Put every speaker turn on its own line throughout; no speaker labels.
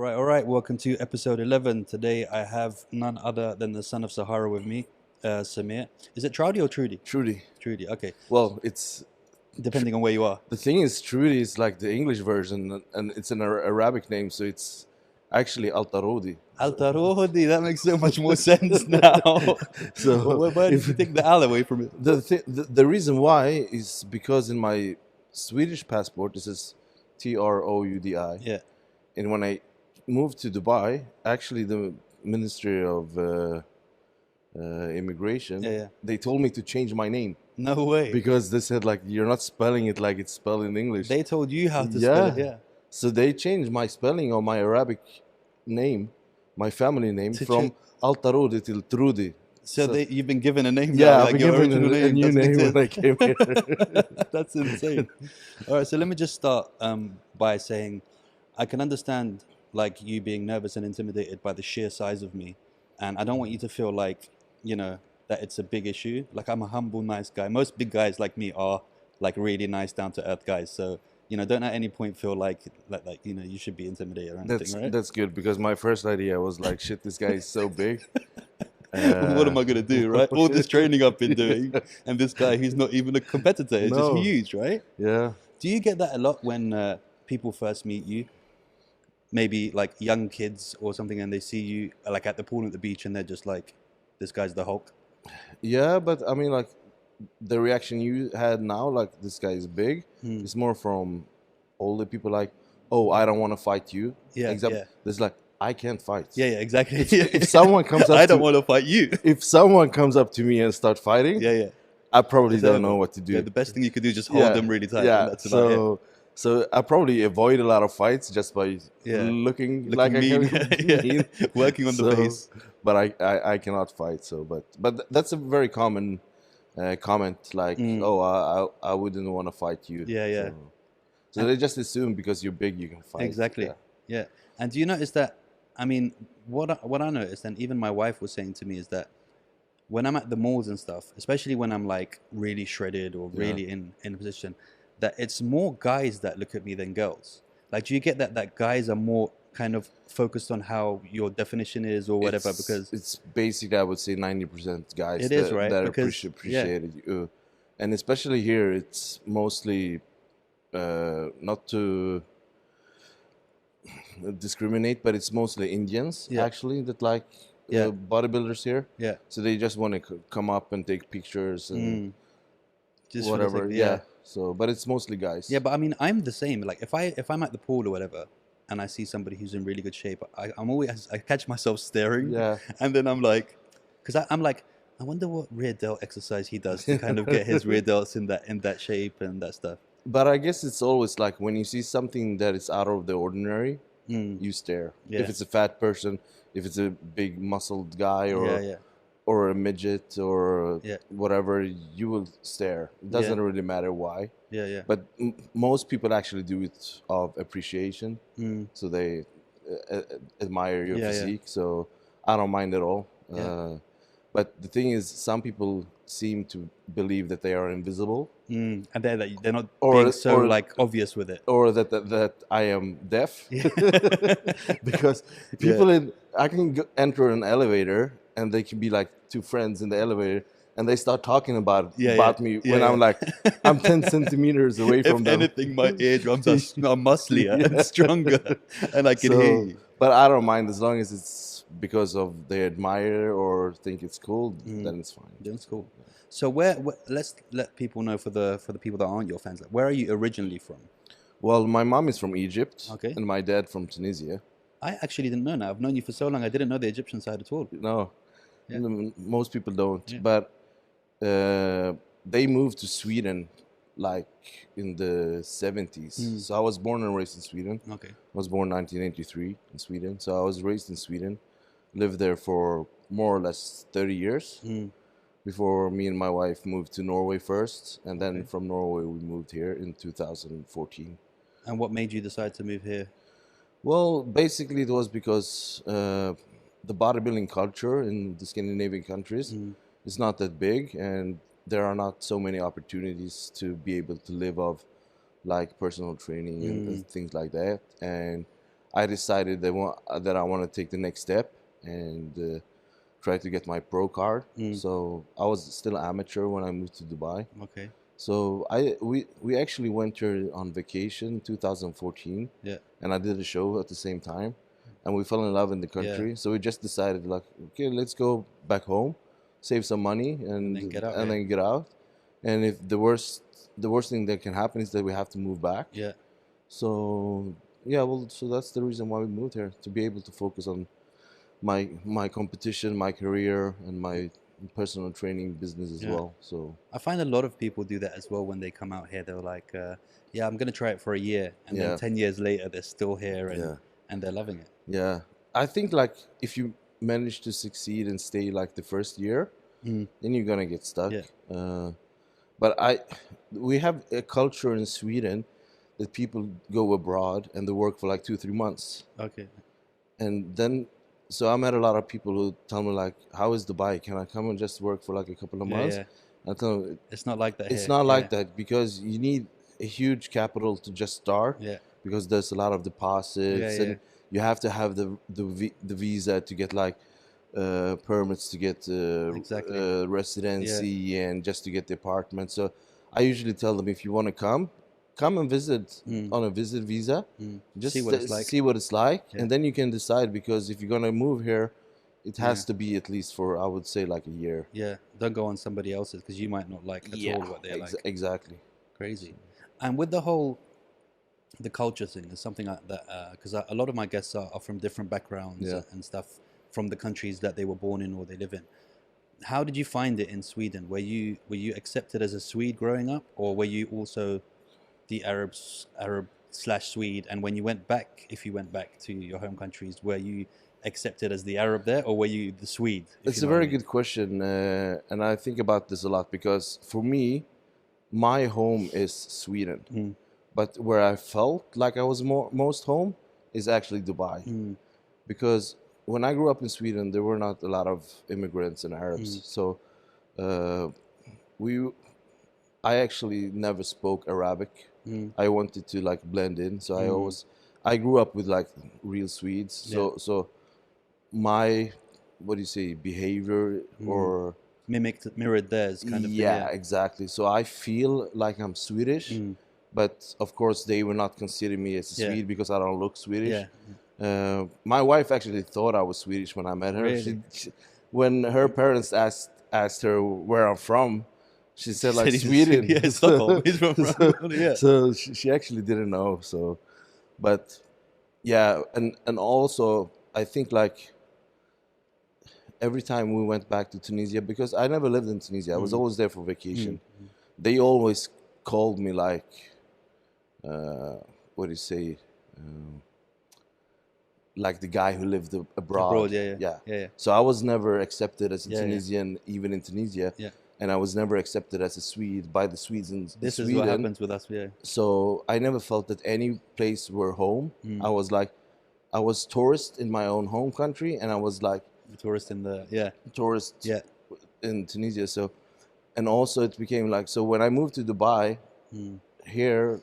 All right. Welcome to episode 11. Today I have none other than the son of Sahara with me, Samir. Is it Troudi or Trudy?
Trudy.
Trudy. Okay.
Well, it's
Depending on where you are.
the thing is Trudy is like the English version, and it's an Arabic name, so it's actually Al-Tarodi.
Al-Tarodi. That makes so much more sense now.
So
Where did you take the Al away from it?
the reason why is because in my Swedish passport this is Troudi,
Yeah.
and when I moved to Dubai, actually the Ministry of Immigration,
Yeah.
they told me to change my name.
No way.
Because they said like you're not spelling it like it's spelled in English.
They told you how to spell it. Yeah.
So they changed my spelling on my Arabic name, my family name, from Al-Tarudi till Trudi.
So you've been given a name
Yeah,
now,
I've
like
been
your
given
original
a
name.
new
doesn't
name
exist.
when I came here.
That's insane. All right, so let me just start by saying I can understand like you being nervous and intimidated by the sheer size of me, and I don't want you to feel like that it's a big issue. Like I'm a humble, nice guy. Most big guys like me are like really nice, down to earth guys. So don't at any point feel like you should be intimidated or anything, right?
That's good because my first idea was like, shit, this guy is so big.
What am I gonna do, right? All this training I've been doing, and this guy who's not even a competitor is just huge, right?
Yeah.
Do you get that a lot when people first meet you? Maybe like young kids or something, and they see you like at the pool at the beach, and they're just like, "This guy's the Hulk."
Yeah, but I mean, like, the reaction you had now, like, this guy is big, it's more from older people, like, oh, I don't want to fight you.
Yeah,
Except
yeah.
there's like, I can't fight.
Yeah, exactly.
If someone comes up
I don't want to fight you.
if someone comes up to me and start fighting,
Yeah.
I probably don't know what to do.
Yeah, the best thing you could do is just hold them really tight.
Yeah,
And that's about it.
so I probably avoid a lot of fights just by looking like
mean.
I can mean.
Working on the face.
But I cannot fight. So, but that's a very common comment. Like, oh, I wouldn't want to fight you.
Yeah.
So they just assume because you're big you can fight.
Exactly. Yeah. And do you notice that? I mean, what I noticed, and even my wife was saying to me, is that when I'm at the malls and stuff, especially when I'm like really shredded or really in a position, that it's more guys that look at me than girls. Like, do you get that guys are more kind of focused on how your definition is or whatever? Because
it's basically, I would say 90% guys that appreciate you. And especially here, it's mostly not to discriminate, but it's mostly Indians actually that like bodybuilders here.
Yeah.
So they just want to come up and take pictures and
just
whatever. So, but it's mostly guys.
Yeah, but I mean, I'm the same. Like if I'm at the pool or whatever, and I see somebody who's in really good shape, I catch myself staring.
Yeah.
And then I'm like, because I'm like, I wonder what rear delt exercise he does to kind of get his rear delts in that shape and that stuff.
But I guess it's always like when you see something that is out of the ordinary, you stare.
Yeah.
If it's a fat person, if it's a big muscled guy, or a midget or whatever, you will stare. It doesn't really matter why.
Yeah.
But most people actually do it of appreciation. So they admire your physique. So I don't mind at all. But the thing is, some people seem to believe that they are invisible.
And they're not being so like obvious with it.
Or that I am deaf. Because people I can enter an elevator and they can be like two friends in the elevator and they start talking about me when I'm like, I'm 10 centimeters away from them.
If anything, my eardrums are musclier and stronger and I can hear you.
But I don't mind as long as it's because of they admire or think it's cool, then it's fine.
Then it's cool. So let's let people know for the people that aren't your fans, like, where are you originally from?
Well, my mom is from Egypt,
okay,
and my dad from Tunisia.
I actually didn't know. Now I've known you for so long, I didn't know the Egyptian side at all.
No, most people don't. But they moved to Sweden like in the 70s. So I was born and raised in Sweden.
Okay, I
was born 1983 in Sweden. So I was raised in Sweden, lived there for more or less 30 years. Before me and my wife moved to Norway first, and then from Norway we moved here in 2014.
And what made you decide to move here?
Well, basically it was because the bodybuilding culture in the Scandinavian countries is not that big, and there are not so many opportunities to be able to live off like personal training and things like that. And I decided that I want to take the next step and try to get my pro card. So I was still amateur when I moved to Dubai.
Okay.
So we actually went here on vacation 2014.
Yeah.
And I did a show at the same time, and we fell in love in the country.
Yeah.
So we just decided like, okay, let's go back home, save some money, and
then get out,
then get out. And if the worst thing that can happen is that we have to move back.
Yeah.
So yeah, well, so that's the reason why we moved here, to be able to focus on my competition, my career, and my personal training business as well. So
I find a lot of people do that as well when they come out here. They're like, yeah, I'm going to try it for a year. And then 10 years later, they're still here and they're loving it.
Yeah. I think like if you manage to succeed and stay like the first year, then you're going to get stuck.
Yeah.
But we have a culture in Sweden that people go abroad and they work for like 2-3 months.
Okay.
And then, so I met a lot of people who tell me like, how is Dubai? Can I come and just work for like a couple of months?
Yeah.
I tell them,
it's not like that
it's
here.
not like that, because you need a huge capital to just start.
Yeah.
Because there's a lot of deposits and you have to have the visa to get like permits to get residency and just to get the apartment. So I usually tell them, if you want to come and visit on a visit visa. Just see what it's like, and then you can decide, because if you're gonna move here, it has to be at least for, I would say, like a year.
Yeah, don't go on somebody else's, because you might not like at all what they're like.
Exactly.
Crazy. And with the culture thing is something like that, because a lot of my guests are from different backgrounds and stuff, from the countries that they were born in or they live in. How did you find it in Sweden? Were you accepted as a Swede growing up, or were you also the Arab/Swede? And when you went back, if you went back to your home countries, were you accepted as the Arab there, or were you the Swede?
It's a very good question, and I think about this a lot, because for me, my home is Sweden, but where I felt like I was most home is actually Dubai, because when I grew up in Sweden, there were not a lot of immigrants and Arabs, so I actually never spoke Arabic. I wanted to like blend in, so I grew up with like real Swedes. So my, what do you say, behavior or
mirrored theirs kind of thing.
Yeah, exactly. So I feel like I'm Swedish, but of course they were not considering me as a Swede because I don't look Swedish. My wife actually thought I was Swedish when I met her.
Really?
When her parents asked her where I'm from, she said like Sweden.
Yeah, Stockholm. He's from
So she actually didn't know. So, but yeah, and also I think like every time we went back to Tunisia, because I never lived in Tunisia, I was always there for vacation. They always called me like, what do you say? Like the guy who lived abroad.
Yeah.
So I was never accepted as a Tunisian, even in Tunisia.
Yeah.
And I was never accepted as a Swede by the Swedes in Sweden.
This is what happens with us,
So I never felt that any place were home. I was tourist in my own home country, and I was like
tourist in
in Tunisia. So, and also it became like, so when I moved to Dubai, here,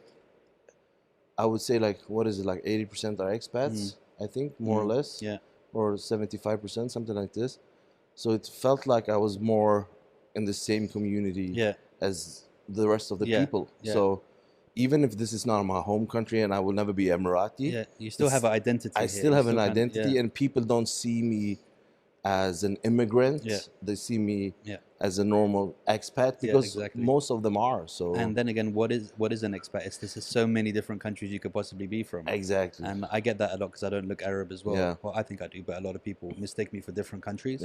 I would say like, what is it, like 80% are expats, I think, more or less, or 75%, something like this. So it felt like I was more in the same community as the rest of the people. So even if this is not my home country and I will never be Emirati,
you still have an identity.
I still have an identity, and people don't see me as an immigrant. They see me as a normal expat, because most of them are. So,
and then again, what is an expat? There's so many different countries you could possibly be from.
Exactly.
And I get that a lot because I don't look Arab as well. Well, I think I do, but a lot of people mistake me for different countries.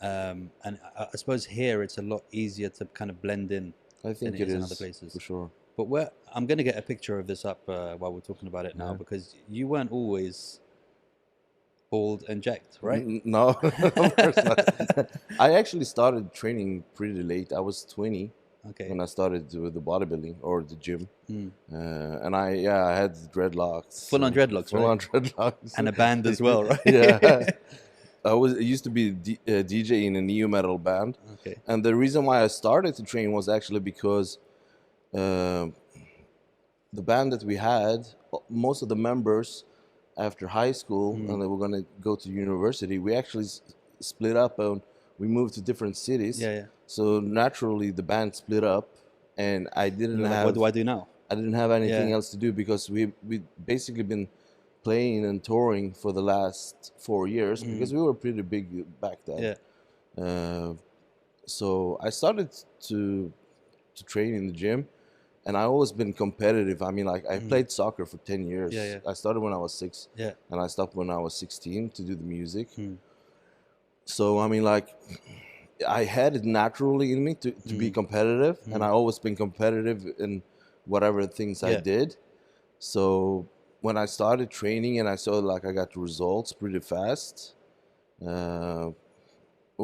And I suppose here it's a lot easier to kind of blend in.
I think
than it is in other places,
for sure.
But I'm going to get a picture of this up while we're talking about it now, because you weren't always bald and jacked, right?
No, of course not. I actually started training pretty late. I was 20 when I started with the bodybuilding or the gym, and I had dreadlocks,
full on dreadlocks,
full on dreadlocks,
and a band as well, right?
I used to be a DJ in a neo metal band, and the reason why I started to train was actually because the band that we had, most of the members after high school and they were going to go to university, we actually split up and we moved to different cities.
Yeah, yeah.
So naturally the band split up, and I didn't
You're like,
have
what do I do now?
I didn't have anything
Yeah.
else to do because we basically been playing and touring for the last 4 years because we were pretty big back then.
Yeah.
So I started to train in the gym, and I always been competitive. I mean, like I played soccer for 10 years.
Yeah, yeah.
I started when I was 6,
Yeah.
and I stopped when I was 16 to do the music. So I mean, like I had it naturally in me to be competitive, and I always been competitive in whatever things I did. So when I started training and I saw like I got results pretty fast.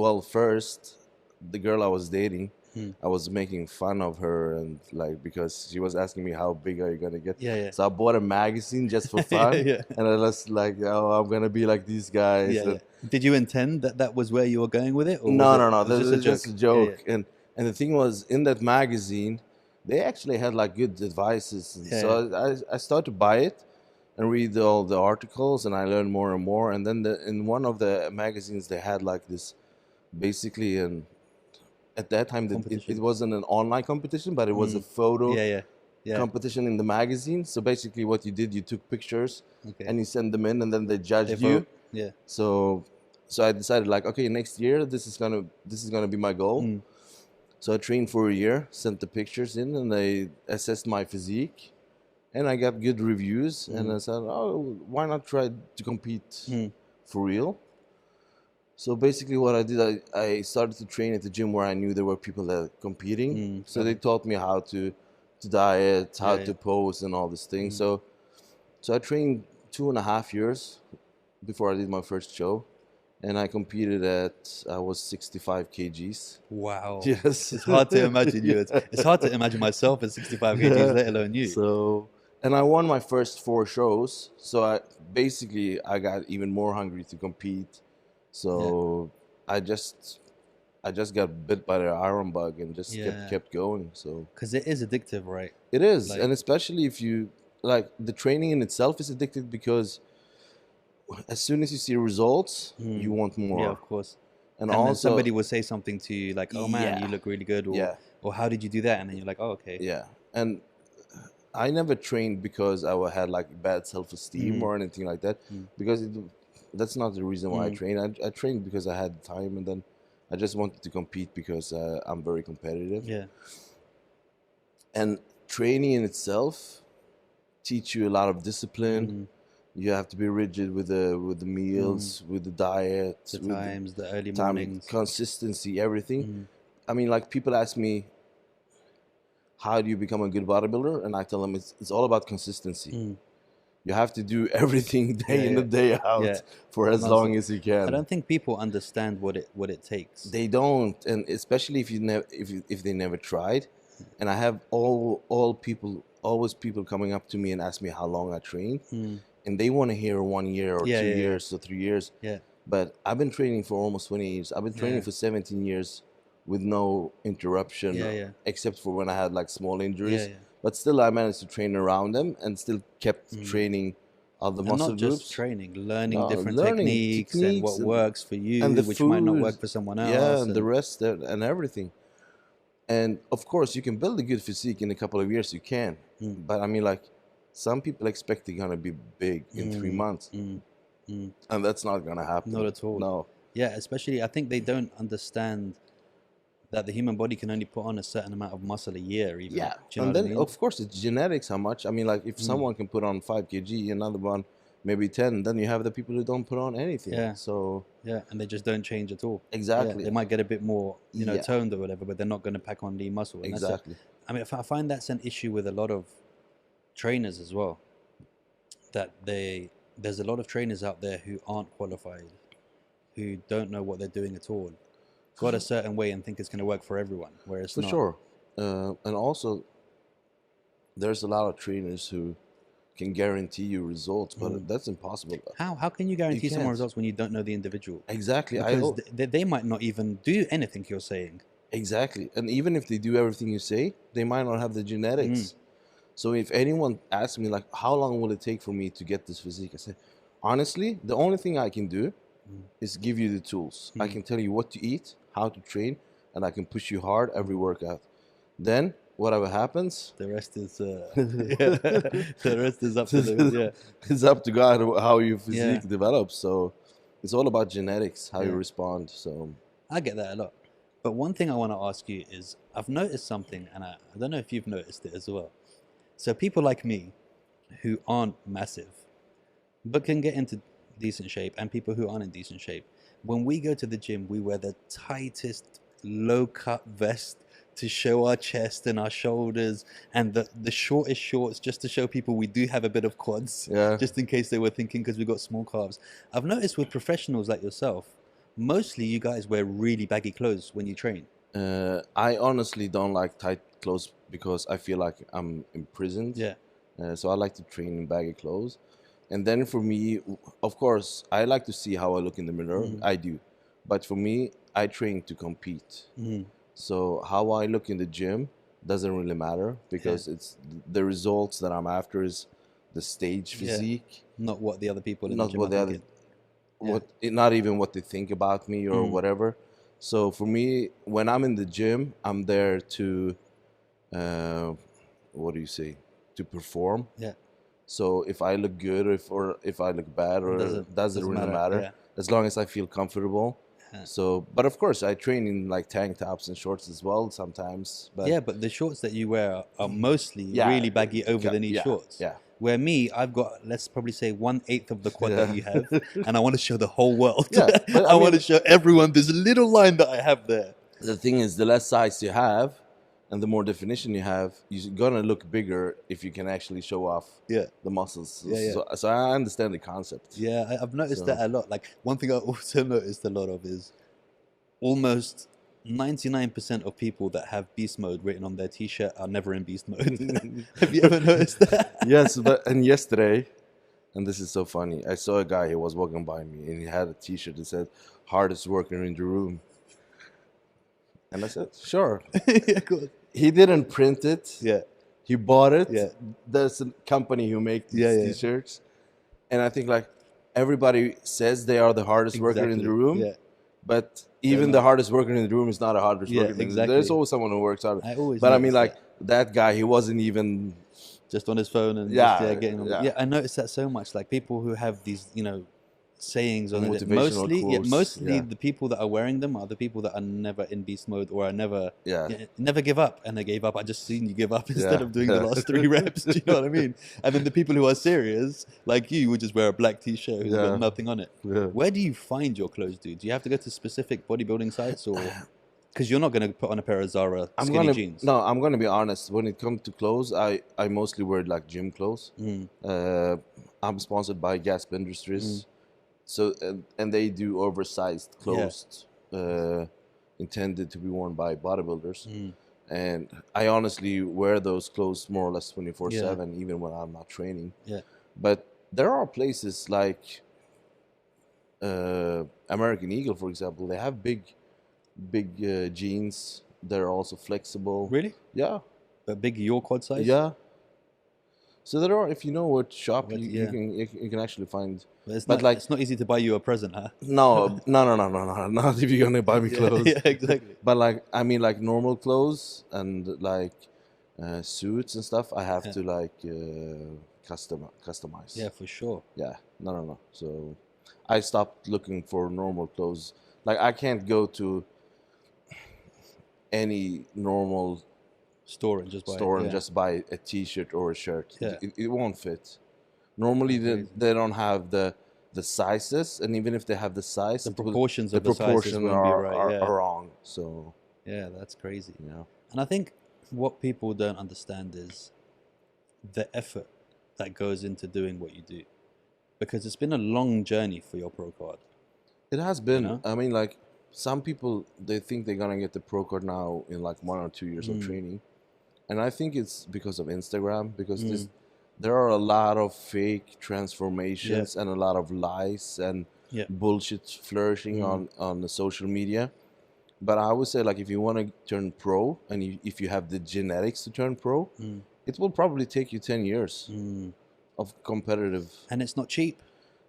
Well, first the girl I was dating, I was making fun of her, and like because she was asking me how big are you gonna get.
Yeah, yeah.
So I bought a magazine just for fun,
Yeah.
and I was like, oh, I'm gonna be like these guys.
Yeah,
And
yeah. Did you intend that that was where you were going with it? Or
no,
was
no, no.
it was
This is just a
Yeah,
joke.
yeah.
And the thing was, in that magazine, they actually had like good advices. And
Yeah,
so I started to buy it and read all the articles, and I learned more and more. And then in one of the magazines, they had like this, basically, at that time, it wasn't an online competition, but it was a photo
Yeah, yeah. Yeah.
competition in the magazine. So basically, what you did, you took pictures and you sent them in, and then they judged
They
you.
vote. Yeah.
So I decided like, okay, next year this is gonna be my goal. So I trained for a year, sent the pictures in, and they assessed my physique, and I got good reviews. And I said, oh, why not try to compete for real? So basically, what I did, I started to train at the gym where I knew there were people that were competing. So they taught me how to diet, how to pose, and all these things. So I trained 2.5 years before I did my first show, and I competed I was 65 kgs.
Wow.
Yes.
It's hard to imagine you. It's hard to imagine myself at 65 kgs, let alone you.
So, and I won my first 4 shows. So I got even more hungry to compete. So I just got bit by the iron bug and just kept going. So
because it is addictive, right?
it is,
Like,
and especially if you like the training in itself is addictive because as soon as you see results, you want more.
yeah, of course.
And
then
also
somebody will say something to you like, "Oh man, you look really good," or "How did you do that?" And then you're like, "Oh, okay."
Yeah, and I never trained because I had like bad self-esteem or anything like that. Because that's not the reason why I trained. I trained because I had time, and then I just wanted to compete because I'm very competitive.
Yeah.
And training in itself teach you a lot of discipline. You have to be rigid with the meals, with the diet,
the times, the early
time,
mornings,
consistency, everything. I mean, like people ask me, how do you become a good bodybuilder? And I tell them it's all about consistency. You have to do everything day in and day out for as long as you can.
I don't think people understand what it takes.
They don't, and especially if they never tried. And I have always people coming up to me and ask me how long I trained, and they want to hear 1 year or 2 years or 3 years.
Yeah.
But I've been training for almost 20 years. I've been training for 17 years with no interruption, except for when I had like small injuries. But still, I managed to train around them and still kept training other muscle
not
groups.
just training, learning different techniques and what works for you,
and
which
food,
might not work for someone else.
Yeah, and the rest and everything. And of course, you can build a good physique in a couple of years. You can, but I mean, like some people expect they're gonna be big in 3 months, and that's not gonna happen.
Not at all.
No.
Yeah, especially I think they don't understand that the human body can only put on a certain amount of muscle a year. Even.
Yeah,
Do you know
and
what
then
I mean?
of course it's genetics. How much? I mean, like if someone can put on 5 kg, another one maybe 10, then you have the people who don't put on anything.
Yeah.
So
yeah, and they just don't change at all.
Exactly.
Yeah, they might get a bit more, toned or whatever, but they're not going to pack on the muscle. And
Exactly.
I mean, I find that's an issue with a lot of trainers as well. That there's a lot of trainers out there who aren't qualified, who don't know what they're doing at all, got a certain way and think it's going to work for everyone, whereas
For
not.
sure. And also, there's a lot of trainers who can guarantee you results, but that's impossible.
How can you guarantee someone
can't.
results when you don't know the individual?
Exactly.
Because they might not even do anything you're saying.
Exactly. And even if they do everything you say, they might not have the genetics. So if anyone asks me, like, how long will it take for me to get this physique? I say, honestly, the only thing I can do is give you the tools. I can tell you what to eat, how to train, and I can push you hard every workout. Then whatever happens,
The rest is the rest is up to the
it's up to God how your
Yeah.
physique develops. So it's all about genetics, how you
Yeah.
respond. So
I get that a lot. But one thing I want to ask you is I've noticed something, and I don't know if you've noticed it as well. So people like me who aren't massive but can get into decent shape, and people who aren't in decent shape, when we go to the gym, we wear the tightest low cut vest to show our chest and our shoulders, and the shortest shorts just to show people we do have a bit of quads,
yeah,
just in case they were thinking because we got small calves. I've noticed with professionals like yourself, mostly you guys wear really baggy clothes when you train.
I honestly don't like tight clothes because I feel like I'm imprisoned.
Yeah.
So I like to train in baggy clothes. And then for me, of course, I like to see how I look in the mirror. I do. But for me, I train to compete. So how I look in the gym doesn't really matter because it's the results that I'm after is the stage physique,
Not what the other people in the
not
gym
what
are
the other,
thinking.
not even what they think about me or whatever. So for me, when I'm in the gym, I'm there to, what do you say, to perform.
Yeah.
So if I look good or if I look bad or doesn't really matter
Yeah.
as long as I feel comfortable. So, but of course, I train in like tank tops and shorts as well sometimes. But
Yeah, but the shorts that you wear are mostly
Yeah,
really baggy over the knee
yeah,
shorts.
yeah.
Where me, I've got, let's probably say 1/8 of the quad that you have, and I want to show the whole world.
Yeah, but
I want to show everyone this little line that I have there.
The thing is, the less size you have and the more definition you have, you're gonna look bigger if you can actually show off
Yeah.
the muscles.
Yeah, yeah.
So I understand the concept.
Yeah, I've noticed
So-
that a lot. Like, one thing I also noticed a lot of is almost 99% of people that have beast mode written on their t-shirt are never in beast mode. Have you ever noticed that?
Yes, but and yesterday, and this is so funny, I saw a guy, he was walking by me and he had a t-shirt that said hardest worker in the room. And I said, sure.
Yeah, cool.
He didn't print it.
Yeah.
He bought it.
Yeah.
There's a company who make these
Yeah, yeah.
t-shirts. And I think like everybody says they are the hardest worker in the
Exactly.
room.
Yeah.
But even the hardest worker in the room is not a hardest
Yeah,
worker. In the room.
exactly.
There's always someone who works hard.
I always
But I mean,
notice
like that guy, he wasn't even.
just on his phone and
Yeah,
just, getting on.
yeah.
Yeah, I noticed that so much. Like people who have these, sayings on it.
Motivational quotes,
Mostly
yeah.
the people that are wearing them are the people that are never in beast mode or are never
Yeah.
never give up, and they gave up. I just seen you give up instead
Yeah.
of doing the last 3 reps. Do you know what I mean? And then the people who are serious, like you, would just wear a black t-shirt who's
Yeah.
got nothing on it.
Yeah.
Where do you find your clothes, dude? Do you have to go to specific bodybuilding sites, or because you're not going to put on a pair of Zara skinny jeans?
No, I'm gonna be honest. When it comes to clothes, I mostly wear like gym clothes. I'm sponsored by Gasp Industries, so and they do oversized clothes intended to be worn by bodybuilders. And I honestly wear those clothes more or less 24/7, even when I'm not training.
Yeah.
But there are places like American Eagle, for example. They have big jeans. They're also flexible.
Really?
Yeah.
A big your quad size?
Yeah. So there are, if you know what shop,
What-
you,
yeah.
you can actually find.
But it's
But
not
like-
it's not easy to buy you a present, huh?
No, no, not if you're gonna buy me clothes.
Yeah, exactly.
But like, I mean, like normal clothes and like suits and stuff, I have to like customize.
Yeah, for sure.
Yeah. No. So I stopped looking for normal clothes. Like I can't go to any normal
Store and just buy
store
it.
and just buy a t-shirt or a shirt.
Yeah.
It won't fit. Normally
Crazy.
they don't have the sizes, and even if they have the size,
The
it will-
proportions
the
of the sizes
proportion
won't be right.
are wrong. So
Yeah, that's crazy.
you know,
And I think what people don't understand is the effort that goes into doing what you do. Because it's been a long journey for your pro card.
it has been.
know?
I mean, like some people they think they're gonna get the pro card now in like 1 or 2 years of training, and I think it's because of Instagram. Because there are a lot of fake transformations and a lot of lies and bullshit flourishing on the social media. But I would say, like, if you want to turn pro and if you have the genetics to turn pro, it will probably take you 10 years of competitive.
And it's not cheap.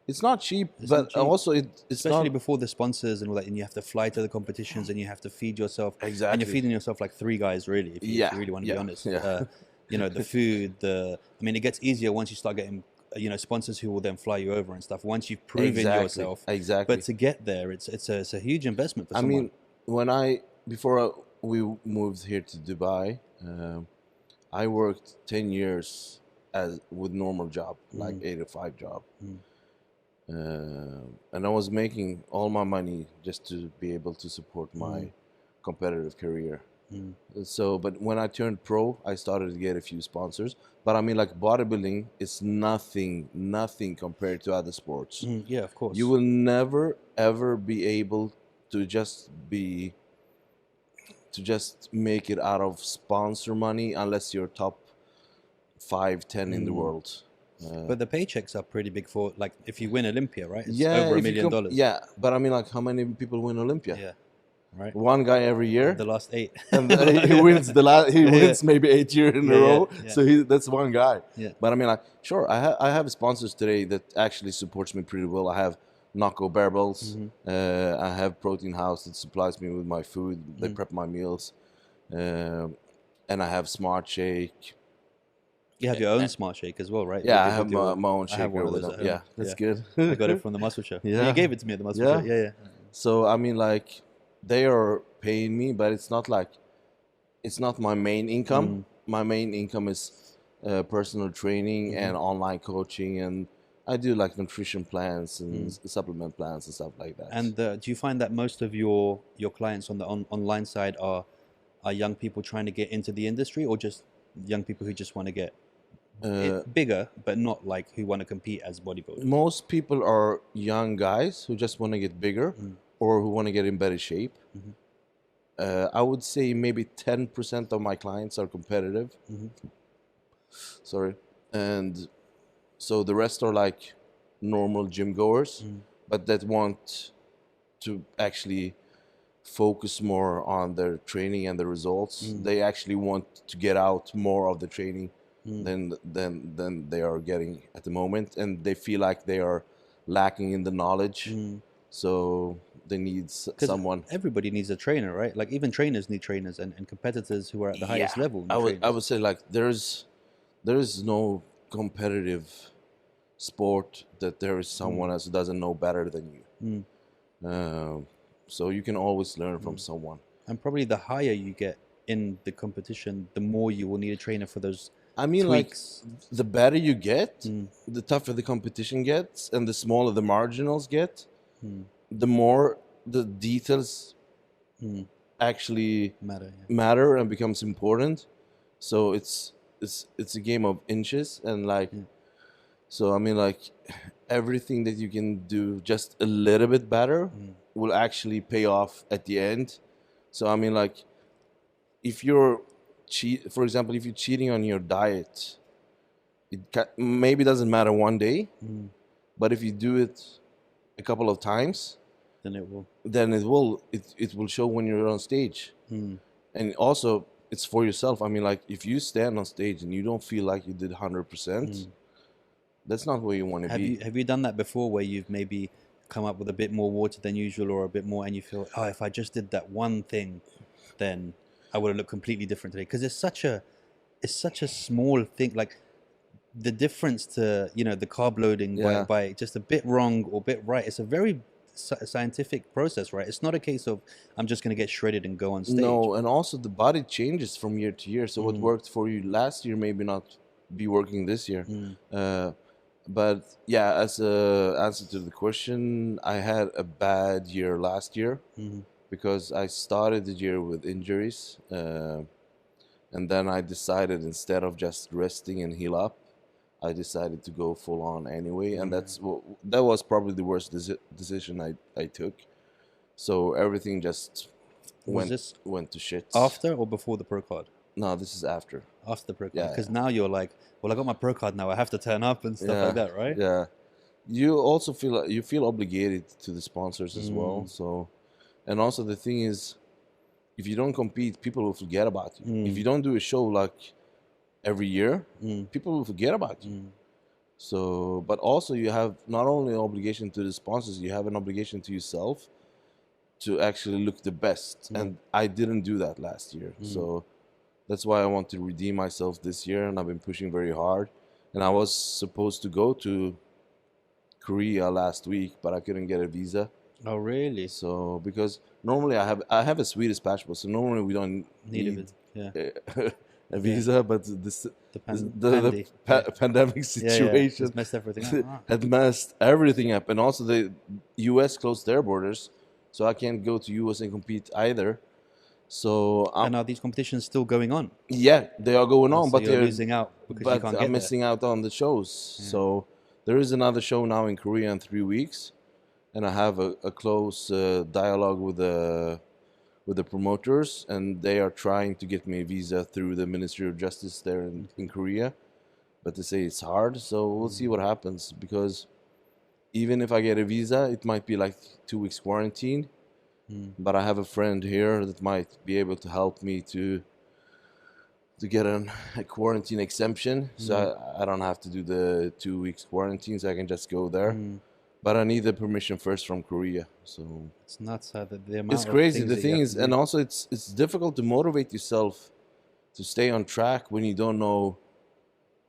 It's not cheap,
It's
but
not cheap.
also it's
Especially
not
before the sponsors and all that, and you have to fly to the competitions and you have to feed yourself. And you're
exactly.
feeding yourself like three guys, really, if
Yeah,
you really want to be
yeah,
honest.
yeah.
You know, the food, I mean, it gets easier once you start getting, sponsors who will then fly you over and stuff. Once you've proven
Exactly,
yourself, but
exactly.
to get there, it's a huge investment for
I
someone.
mean, before we moved here to Dubai, I worked 10 years as with normal job, like 8 to 5 job. And I was making all my money just to be able to support my competitive career. So, but when I turned pro, I started to get a few sponsors. But I mean, like bodybuilding is nothing compared to other sports.
Yeah, of course.
You will never ever be able to just make it out of sponsor money unless you're top 5, 10 in the world.
But the paychecks are pretty big for, like, if you win Olympia, right? It's
Yeah,
over $1
if you
million.
yeah, but I mean, like, how many people win Olympia?
Yeah, right.
One guy every year,
The last 8.
and he wins he wins maybe 8 years in a row.
Yeah.
So that's one guy.
Yeah.
But I mean, like, sure, I have sponsors today that actually supports me pretty well. I have Nocco Barbells. I have Protein House that supplies me with my food. They prep my meals, and I have Smart Shake.
You have your own Smart Shake as well, right?
Yeah, I
With
have
your-
my own
I have
shaker
one of
with
those
them.
at home.
Yeah, that's good.
I got it from the muscle show.
Yeah.
You gave it to me at the muscle
Yeah.
show. Yeah.
So I mean, like, they are paying me, but it's not my main income. My main income is personal training and online coaching, and I do like nutrition plans and supplement plans and stuff like that.
And do you find that most of your clients on the online side are young people trying to get into the industry, or just young people who just want to get bigger, but not like who want to compete as bodybuilders?
Most people are young guys who just want to get bigger or who want to get in better shape. I would say maybe 10% of my clients are competitive. Sorry. And so the rest are like normal gym goers, but that want to actually focus more on their training and the results. They actually want to get out more of the training than they are getting at the moment, and they feel like they are lacking in the knowledge. So they need someone.
Everybody needs a trainer, right? Like even trainers need trainers, and competitors who are at the highest level need
I would say, like, there is no competitive sport that there is someone else who doesn't know better than you. So you can always learn from someone.
And probably the higher you get in the competition, the more you will need a trainer for those
tweaks. Like, the better you get, the tougher the competition gets, and the smaller the marginals get, the more the details actually matter and becomes important. So it's a game of inches, and like, so I mean, like, everything that you can do just a little bit better will actually pay off at the end. So I mean, like, if you're for example, if you're cheating on your diet, it maybe doesn't matter one day, but if you do it a couple of times,
then
it will show when you're on stage. And also, it's for yourself. I mean, like, if you stand on stage and you don't feel like you did 100%, that's not where you want to be.
Have you done that before, where you've maybe come up with a bit more water than usual, or a bit more, and you feel, oh, if I just did that one thing, then I would have looked completely different today? Because it's such a small thing. Like, the difference to, the carb loading by just a bit wrong or a bit right, it's a very scientific process, right? It's not a case of I'm just going to get shredded and go on stage.
No, and also the body changes from year to year. So what worked for you last year maybe not be working this year. But yeah, as a answer to the question, I had a bad year last year because I started the year with injuries, and then I decided, instead of just resting and heal up, I decided to go full on anyway, and that was probably the worst decision I took. So everything just went to shit.
After or before the pro card?
No, this is after.
After the pro card, because now you're like, well, I got my pro card now, I have to turn up and stuff like that, right?
Yeah. You also feel obligated to the sponsors as well. So, and also the thing is, if you don't compete, people will forget about you. If you don't do a show like every year, people will forget about you. So, but also you have not only an obligation to the sponsors, you have an obligation to yourself to actually look the best. And I didn't do that last year. So that's why I want to redeem myself this year, and I've been pushing very hard. And I was supposed to go to Korea last week, but I couldn't get a visa.
Oh, really?
So because normally I have a Swedish passport, so normally we don't
Need
a visa, but the pandemic situation
it's messed everything up.
had messed everything up, and also the U.S. closed their borders, so I can't go to U.S. and compete either. So
And are these competitions still going on?
yeah, they are going on,
So
but
you're
they're
losing out because you
but
can't
I'm
get
missing out on the shows. So there is another show now in Korea in 3 weeks, and I have a close dialogue with the promoters, and they are trying to get me a visa through the Ministry of Justice there in Korea. But they say it's hard, so we'll see what happens. Because even if I get a visa, it might be like 2 weeks quarantine. But I have a friend here that might be able to help me to get a quarantine exemption, so I don't have to do the 2 weeks quarantine, so I can just go there. But I need the permission first from Korea. So
it's nuts how the amount
it's
of
crazy.
things
The
that you
thing
have
is,
to
and
do.
also it's difficult to motivate yourself to stay on track when you don't know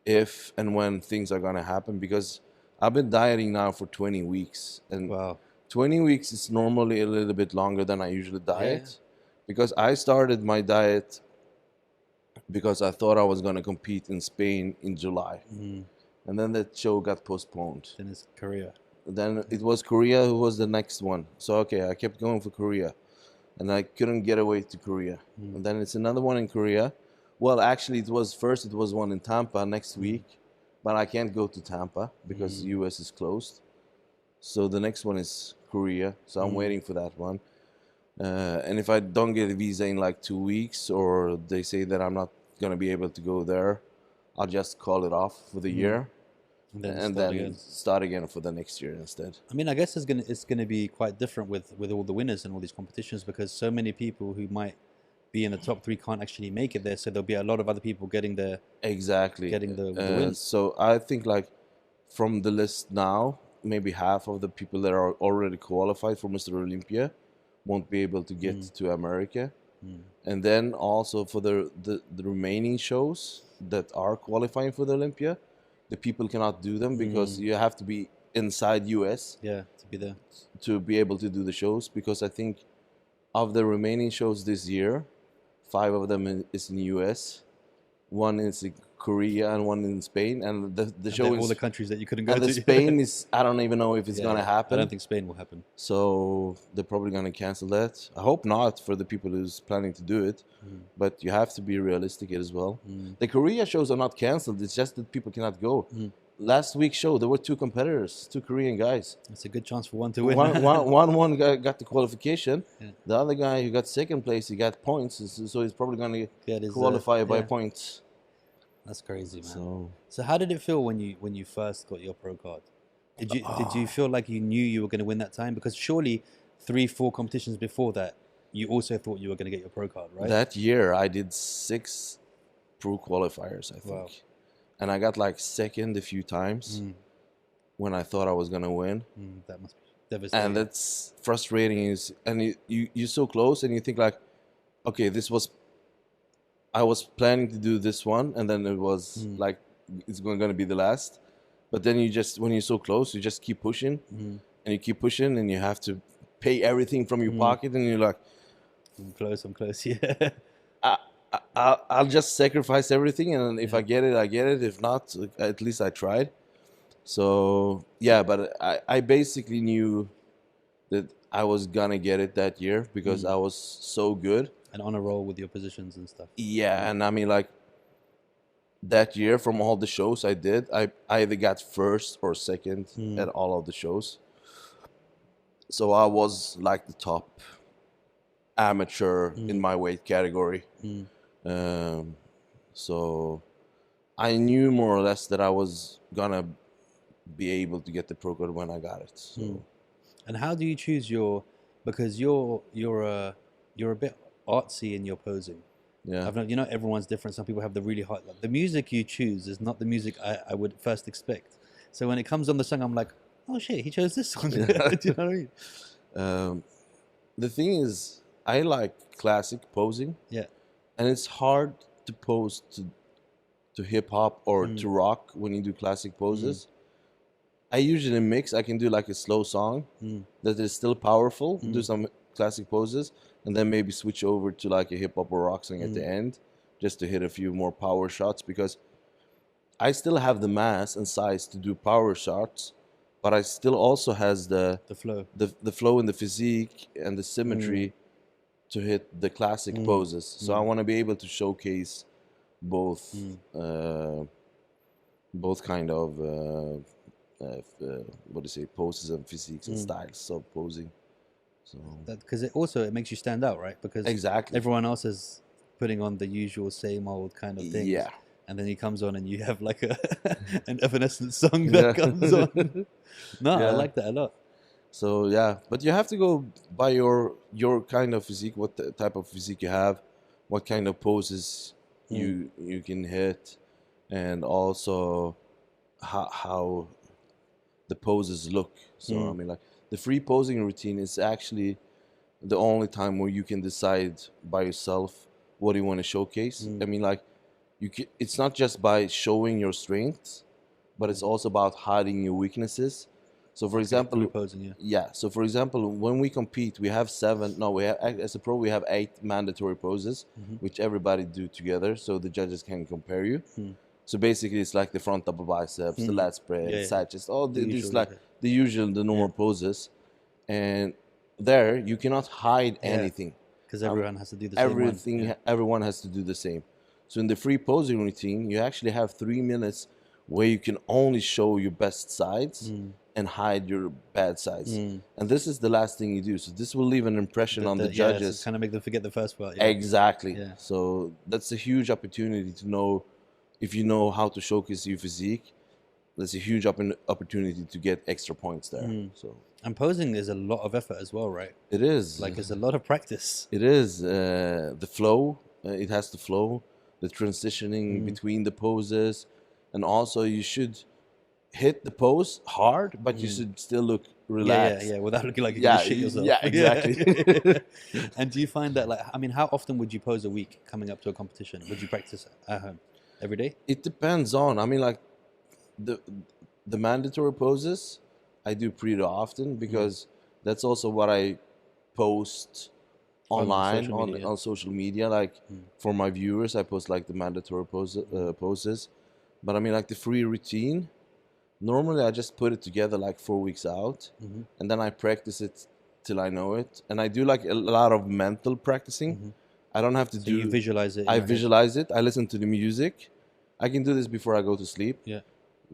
if and when things are gonna happen. Because I've been dieting now for 20 weeks, and
Wow.
20 weeks is normally a little bit longer than I usually diet.
Yeah.
Because I started my diet because I thought I was going to compete in Spain in July. And then that show got postponed.
Then it's Korea.
Then it was Korea who was the next one. So, okay, I kept going for Korea. And I couldn't get away to Korea. And then it's another one in Korea. Well, actually, it was one in Tampa next week. But I can't go to Tampa because the US is closed. So the next one is Korea. So I'm waiting for that one. And if I don't get a visa in like 2 weeks, or they say that I'm not going to be able to go there, I'll just call it off for the year and then start again for the next year instead.
I mean, I guess it's gonna be quite different with all the winners and all these competitions, because so many people who might be in the top 3 can't actually make it there. So there'll be a lot of other people getting the wins.
So I think like from the list now, maybe half of the people that are already qualified for Mr. Olympia won't be able to get to America. And then also for the remaining shows that are qualifying for the Olympia, the people cannot do them because you have to be inside US
Yeah, to be there.
to be able to do the shows. Because I think of the remaining shows this year, 5 of them is in US, 1 is in Korea, and 1 in Spain. And the show is
all the countries that you couldn't go
and
to.
the Spain is, I don't even know if it's gonna happen.
I don't think Spain will happen.
So they're probably gonna cancel that. I hope not for the people who's planning to do it, but you have to be realistic as well. The Korea shows are not canceled. It's just that people cannot go. Last week's show, there were 2 competitors, 2 Korean guys.
It's a good chance for one to win.
One guy got the qualification. The other guy who got second place, he got points. So he's probably gonna qualify by points.
That's crazy, man. So how did it feel when you first got your pro card? Did you feel like you knew you were going to win that time? Because surely 3-4 competitions before that, you also thought you were going to get your pro card, right?
That year, I did 6 pro qualifiers, I think.
Wow.
And I got like second a few times when I thought I was gonna win.
That must be devastating.
And that's frustrating. And you're so close, and you think like, okay, I was planning to do this one, and then it was like it's going to be the last. But then when you're so close, you just keep pushing, and you keep pushing, and you have to pay everything from your pocket, and you're like,
I'm close, yeah.
I'll just sacrifice everything, and if I get it, I get it. If not, at least I tried. So yeah, but I basically knew that I was gonna get it that year because I was so good
and on a roll with your positions and stuff.
Yeah, and I mean like that year from all the shows I did, I either got first or second at all of the shows. So I was like the top amateur in my weight category. So I knew more or less that I was gonna be able to get the pro card when I got it. So.
And how do you choose because you're a bit artsy in your posing.
Yeah.
Everyone's different. Some people have the really hot. The music you choose is not the music I would first expect. So when it comes on the song, I'm like, oh shit, he chose this song. Do you know what I mean?
The thing is, I like classic posing.
Yeah.
And it's hard to pose to hip hop or to rock when you do classic poses. I usually mix. I can do like a slow song that is still powerful, do some classic poses, and then maybe switch over to like a hip hop or rock song at the end, just to hit a few more power shots, because I still have the mass and size to do power shots, but I still also has the
flow,
the flow and the physique and the symmetry to hit the classic poses. So I want to be able to showcase both both kind of what do you say, poses and physiques and styles of posing. So
because it makes you stand out, right? Because
exactly,
everyone else is putting on the usual same old kind of things.
Yeah.
And then he comes on and you have like an Evanescence song that comes on. No, I like that a lot.
So yeah, but you have to go by your kind of physique, what type of physique you have, what kind of poses you can hit, and also how the poses look. So I mean, like the free posing routine is actually the only time where you can decide by yourself what you want to showcase. I mean, like it's not just by showing your strengths, but it's also about hiding your weaknesses. So for example,
posing,
So for example, when we compete, we have as a pro we have 8 mandatory poses, which everybody do together, so the judges can compare you. So basically, it's like the front double biceps, the lat spread, side chest, all these like the normal poses, and there you cannot hide anything
because everyone has to do the same one.
Everyone has to do the same. So in the free posing routine, you actually have 3 minutes where you can only show your best sides and hide your bad sides. And this is the last thing you do. So this will leave an impression on the judges.
So kind of make them forget the first part.
Exactly. Yeah. So that's a huge opportunity to know, if you know how to showcase your physique, that's a huge opportunity to get extra points there. So.
And posing is a lot of effort as well, right?
It is.
Like it's a lot of practice.
It is. The flow, it has to flow, the transitioning between the poses, and also you should hit the pose hard, but you should still look relaxed.
Yeah, without looking like you can shit yourself.
Yeah, exactly.
And do you find that, like, I mean, how often would you pose a week coming up to a competition? Would you practice at home every day?
It depends on. I mean, like the mandatory poses I do pretty often, because that's also what I post online on social media. Like for my viewers, I post like the mandatory poses. But I mean, like the free routine, normally I just put it together like 4 weeks out, and then I practice it till I know it. And I do like a lot of mental practicing. I don't have to do.
You visualize it.
I visualize it. I listen to the music. I can do this before I go to sleep.
Yeah.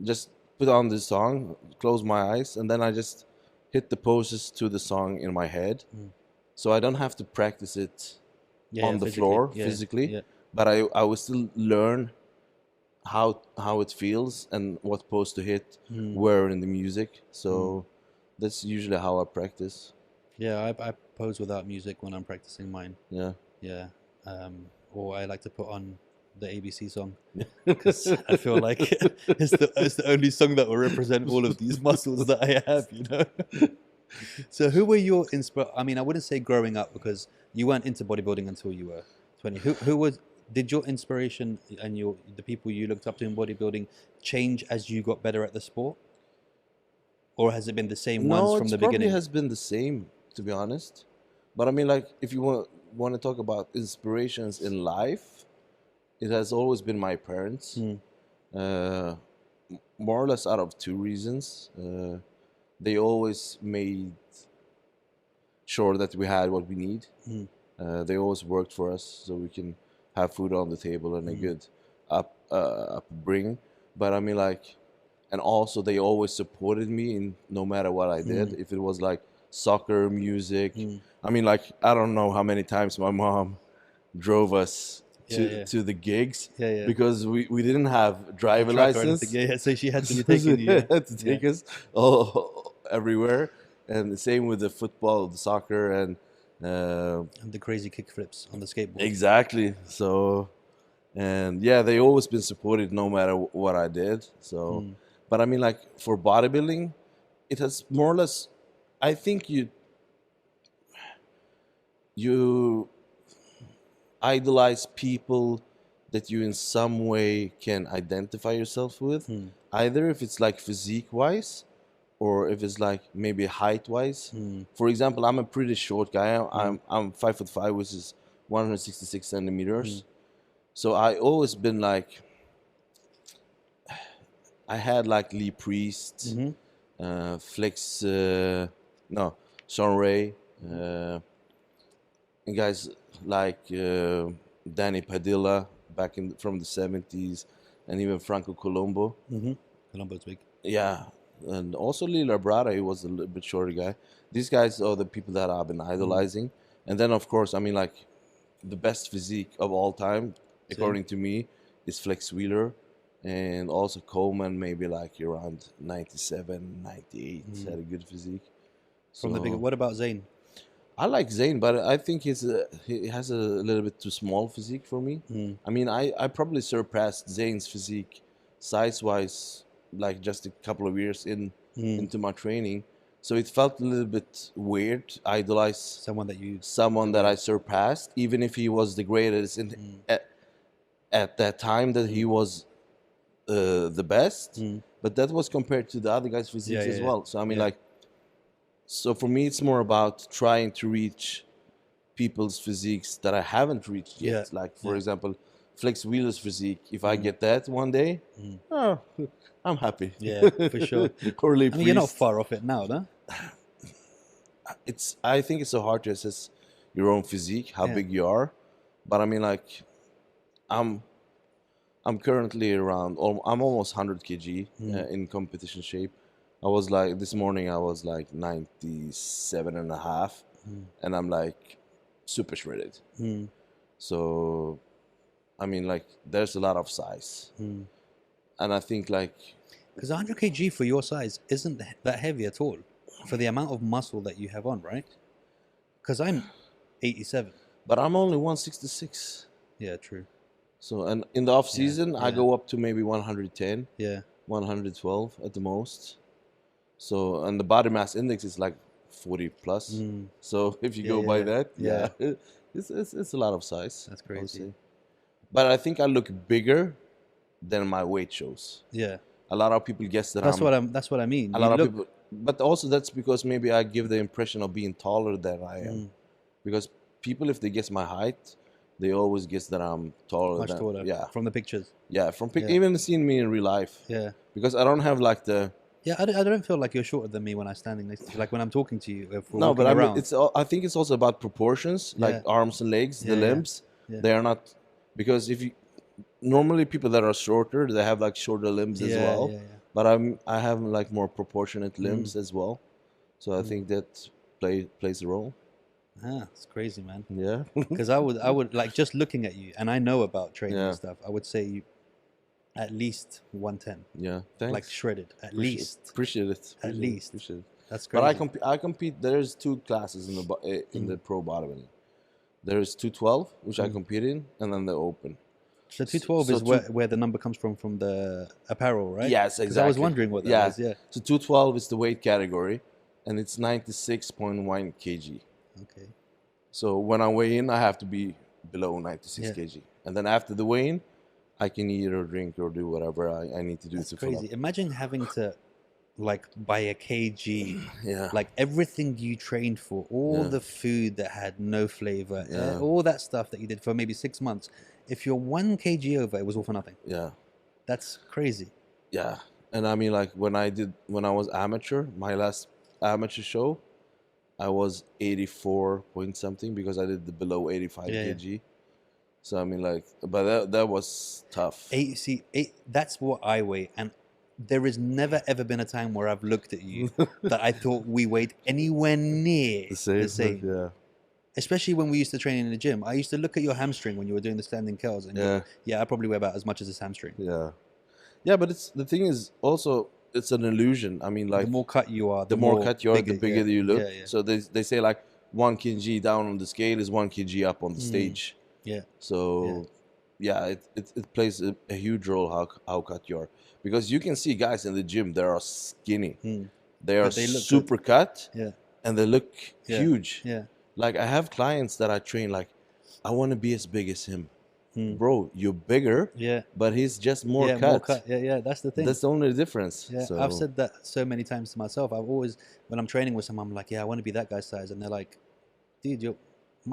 Just put on this song, close my eyes, and then I just hit the poses to the song in my head. So I don't have to practice it on the floor physically, but I will still learn how it feels and what pose to hit where in the music. So that's usually how I practice.
Yeah, I pose without music when I'm practicing mine.
Yeah.
Or I like to put on the ABC song, because I feel like it's the only song that will represent all of these muscles that I have, you know. So who were your I mean, I wouldn't say growing up, because you weren't into bodybuilding until you were 20. Did your inspiration and the people you looked up to in bodybuilding change as you got better at the sport? Or has it been the same ones from the beginning?
No, it probably has been the same, to be honest. But I mean, like, if you want to talk about inspirations in life, it has always been my parents. More or less out of 2 reasons. They always made sure that we had what we need. They always worked for us so we can have food on the table and a good upbringing. But I mean, like, and also they always supported me in no matter what I did. If it was like soccer, music. I mean, like, I don't know how many times my mom drove us to the gigs because we didn't have driver license.
So she had to be taking you.
Had to take us all everywhere. And the same with the football, the soccer, and
the crazy kickflips on the skateboard.
Exactly. So, and yeah, they always been supported no matter what I did. So, But I mean, like for bodybuilding, it has more or less. I think you idolize people that you in some way can identify yourself with, either if it's like physique wise or if it's like maybe height wise. For example, I'm a pretty short guy. I'm 5'5", which is 166 centimeters. So I always been like, I had like Lee Priest, Flex, no, Sean Ray, and guys like Danny Padilla back from the 70s, and even Franco Colombo.
Colombo's big.
Yeah, and also Lee Labrada, he was a little bit shorter guy. These guys are the people that I've been idolizing. And then, of course, I mean, like, the best physique of all time, according to me, is Flex Wheeler. And also Coleman, maybe like around 97, 98, had a good physique.
From the big. What about Zayn?
I like Zayn, but I think he has a little bit too small physique for me. I mean, I probably surpassed Zayn's physique size-wise, like just a couple of years into my training. So it felt a little bit weird to idolize
someone
that I surpassed, even if he was the greatest at that time that he was the best. But that was compared to the other guys' physiques as well. So I mean, like. So for me, it's more about trying to reach people's physiques that I haven't reached yet. Like, for example, Flex Wheeler's physique. If I get that one day, I'm happy.
Yeah, for sure.
Or Lee
I mean, you're not far off it now, no?
I think it's so hard to assess your own physique, how big you are. But I mean, like, I'm currently around. I'm almost 100 kg in competition shape. I was like, this morning I was like 97 and a half, and I'm like super shredded. So, I mean, like, there's a lot of size. And I think like...
Because 100 kg for your size isn't that heavy at all for the amount of muscle that you have on, right? Because I'm 87.
But I'm only 166.
Yeah, true.
So, and in the off season, I go up to maybe 110.
Yeah.
112 at the most. So, and the body mass index is like 40 plus. So if you go by that, it's a lot of size.
That's crazy.
But I think I look bigger than my weight shows.
Yeah.
A lot of people guess that
that's what I mean.
A lot of people, but also that's because maybe I give the impression of being taller than I am. Because people, if they guess my height, they always guess that I'm taller.
Much taller. Yeah. From the pictures.
Yeah, even seeing me in real life.
Yeah.
Because I don't have like the...
Yeah, I don't feel like you're shorter than me when I'm standing next to you. Like when I'm talking to you.
No, but I mean, I think it's also about proportions, like arms and legs, the limbs. They are not... Because if you... Normally people that are shorter, they have like shorter limbs as well. But I have like more proportionate limbs as well. So I think that plays a role.
Ah, it's crazy, man.
Yeah.
Because I would like, just looking at you, and I know about training and stuff, I would say you at least 110.
Yeah, thanks.
Like shredded,
Appreciate it.
At least.
Appreciate it.
That's crazy.
But I compete. There's two classes in the pro bodybuilding. There's 212, which I compete in, and then the open.
So 212 is where the number comes from the apparel, right?
Yes, exactly.
I was wondering what that was. Yeah.
So 212 is the weight category, and it's 96.1 kg.
Okay.
So when I weigh in, I have to be below 96 kg, and then after the weigh in, I can eat or drink or do whatever I need to do.
That's
to
crazy.
fill up.
Imagine having to, like, buy a kg.
Yeah.
Like everything you trained for, all the food that had no flavor, all that stuff that you did for maybe 6 months. If you're 1 kg over, it was all for nothing.
Yeah.
That's crazy.
Yeah. And I mean, like when I was amateur, my last amateur show, I was 84 point something because I did the below 85 kg. So I mean, like, but that was tough.
That's what I weigh, and there has never ever been a time where I've looked at you that I thought we weighed anywhere near the same.
Yeah.
Especially when we used to train in the gym. I used to look at your hamstring when you were doing the standing curls, and I probably weigh about as much as this hamstring.
Yeah. Yeah, but the thing is also, it's an illusion. I mean, like,
the more cut you are,
the bigger you look.
Yeah.
So they say like 1 kg down on the scale is 1 kg up on the stage.
Yeah.
So yeah, it plays a huge role how cut you are, because you can see guys in the gym that are skinny, they are
But they look
super
good.
cut,
Yeah.
and they look
Yeah.
huge.
Yeah.
Like I have clients that I train, like I want to be as big as him. Bro, you're bigger,
Yeah.
but he's just more
Yeah.
cut.
More cut. Yeah. Yeah. That's the thing.
That's the only difference.
Yeah,
So
I've said that so many times to myself. I've always, when I'm training with someone, I'm like, yeah, I want to be that guy's size. And they're like, dude, you're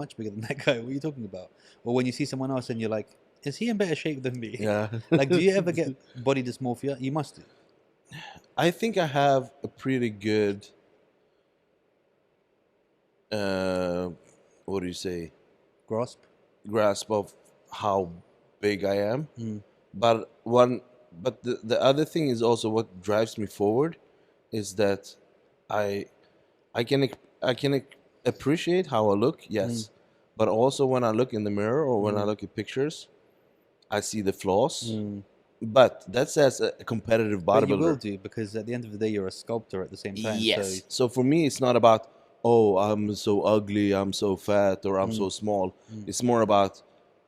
much bigger than that guy. What are you talking about? Or when you see someone else and you're like, is he in better shape than me?
yeah.
Like, do you ever get body dysmorphia? You must do.
I think I have a pretty good what do you say, grasp of how big I am. But the other thing is also what drives me forward is that I I can appreciate how I look, yes, but also when I look in the mirror or when I look at pictures, I see the flaws. But that's as a competitive
But you will
bodybuilder.
do, because at the end of the day, you're a sculptor at the same time.
Yes. So for me, it's not about, oh, I'm so ugly, I'm so fat, or I'm so small. It's more about,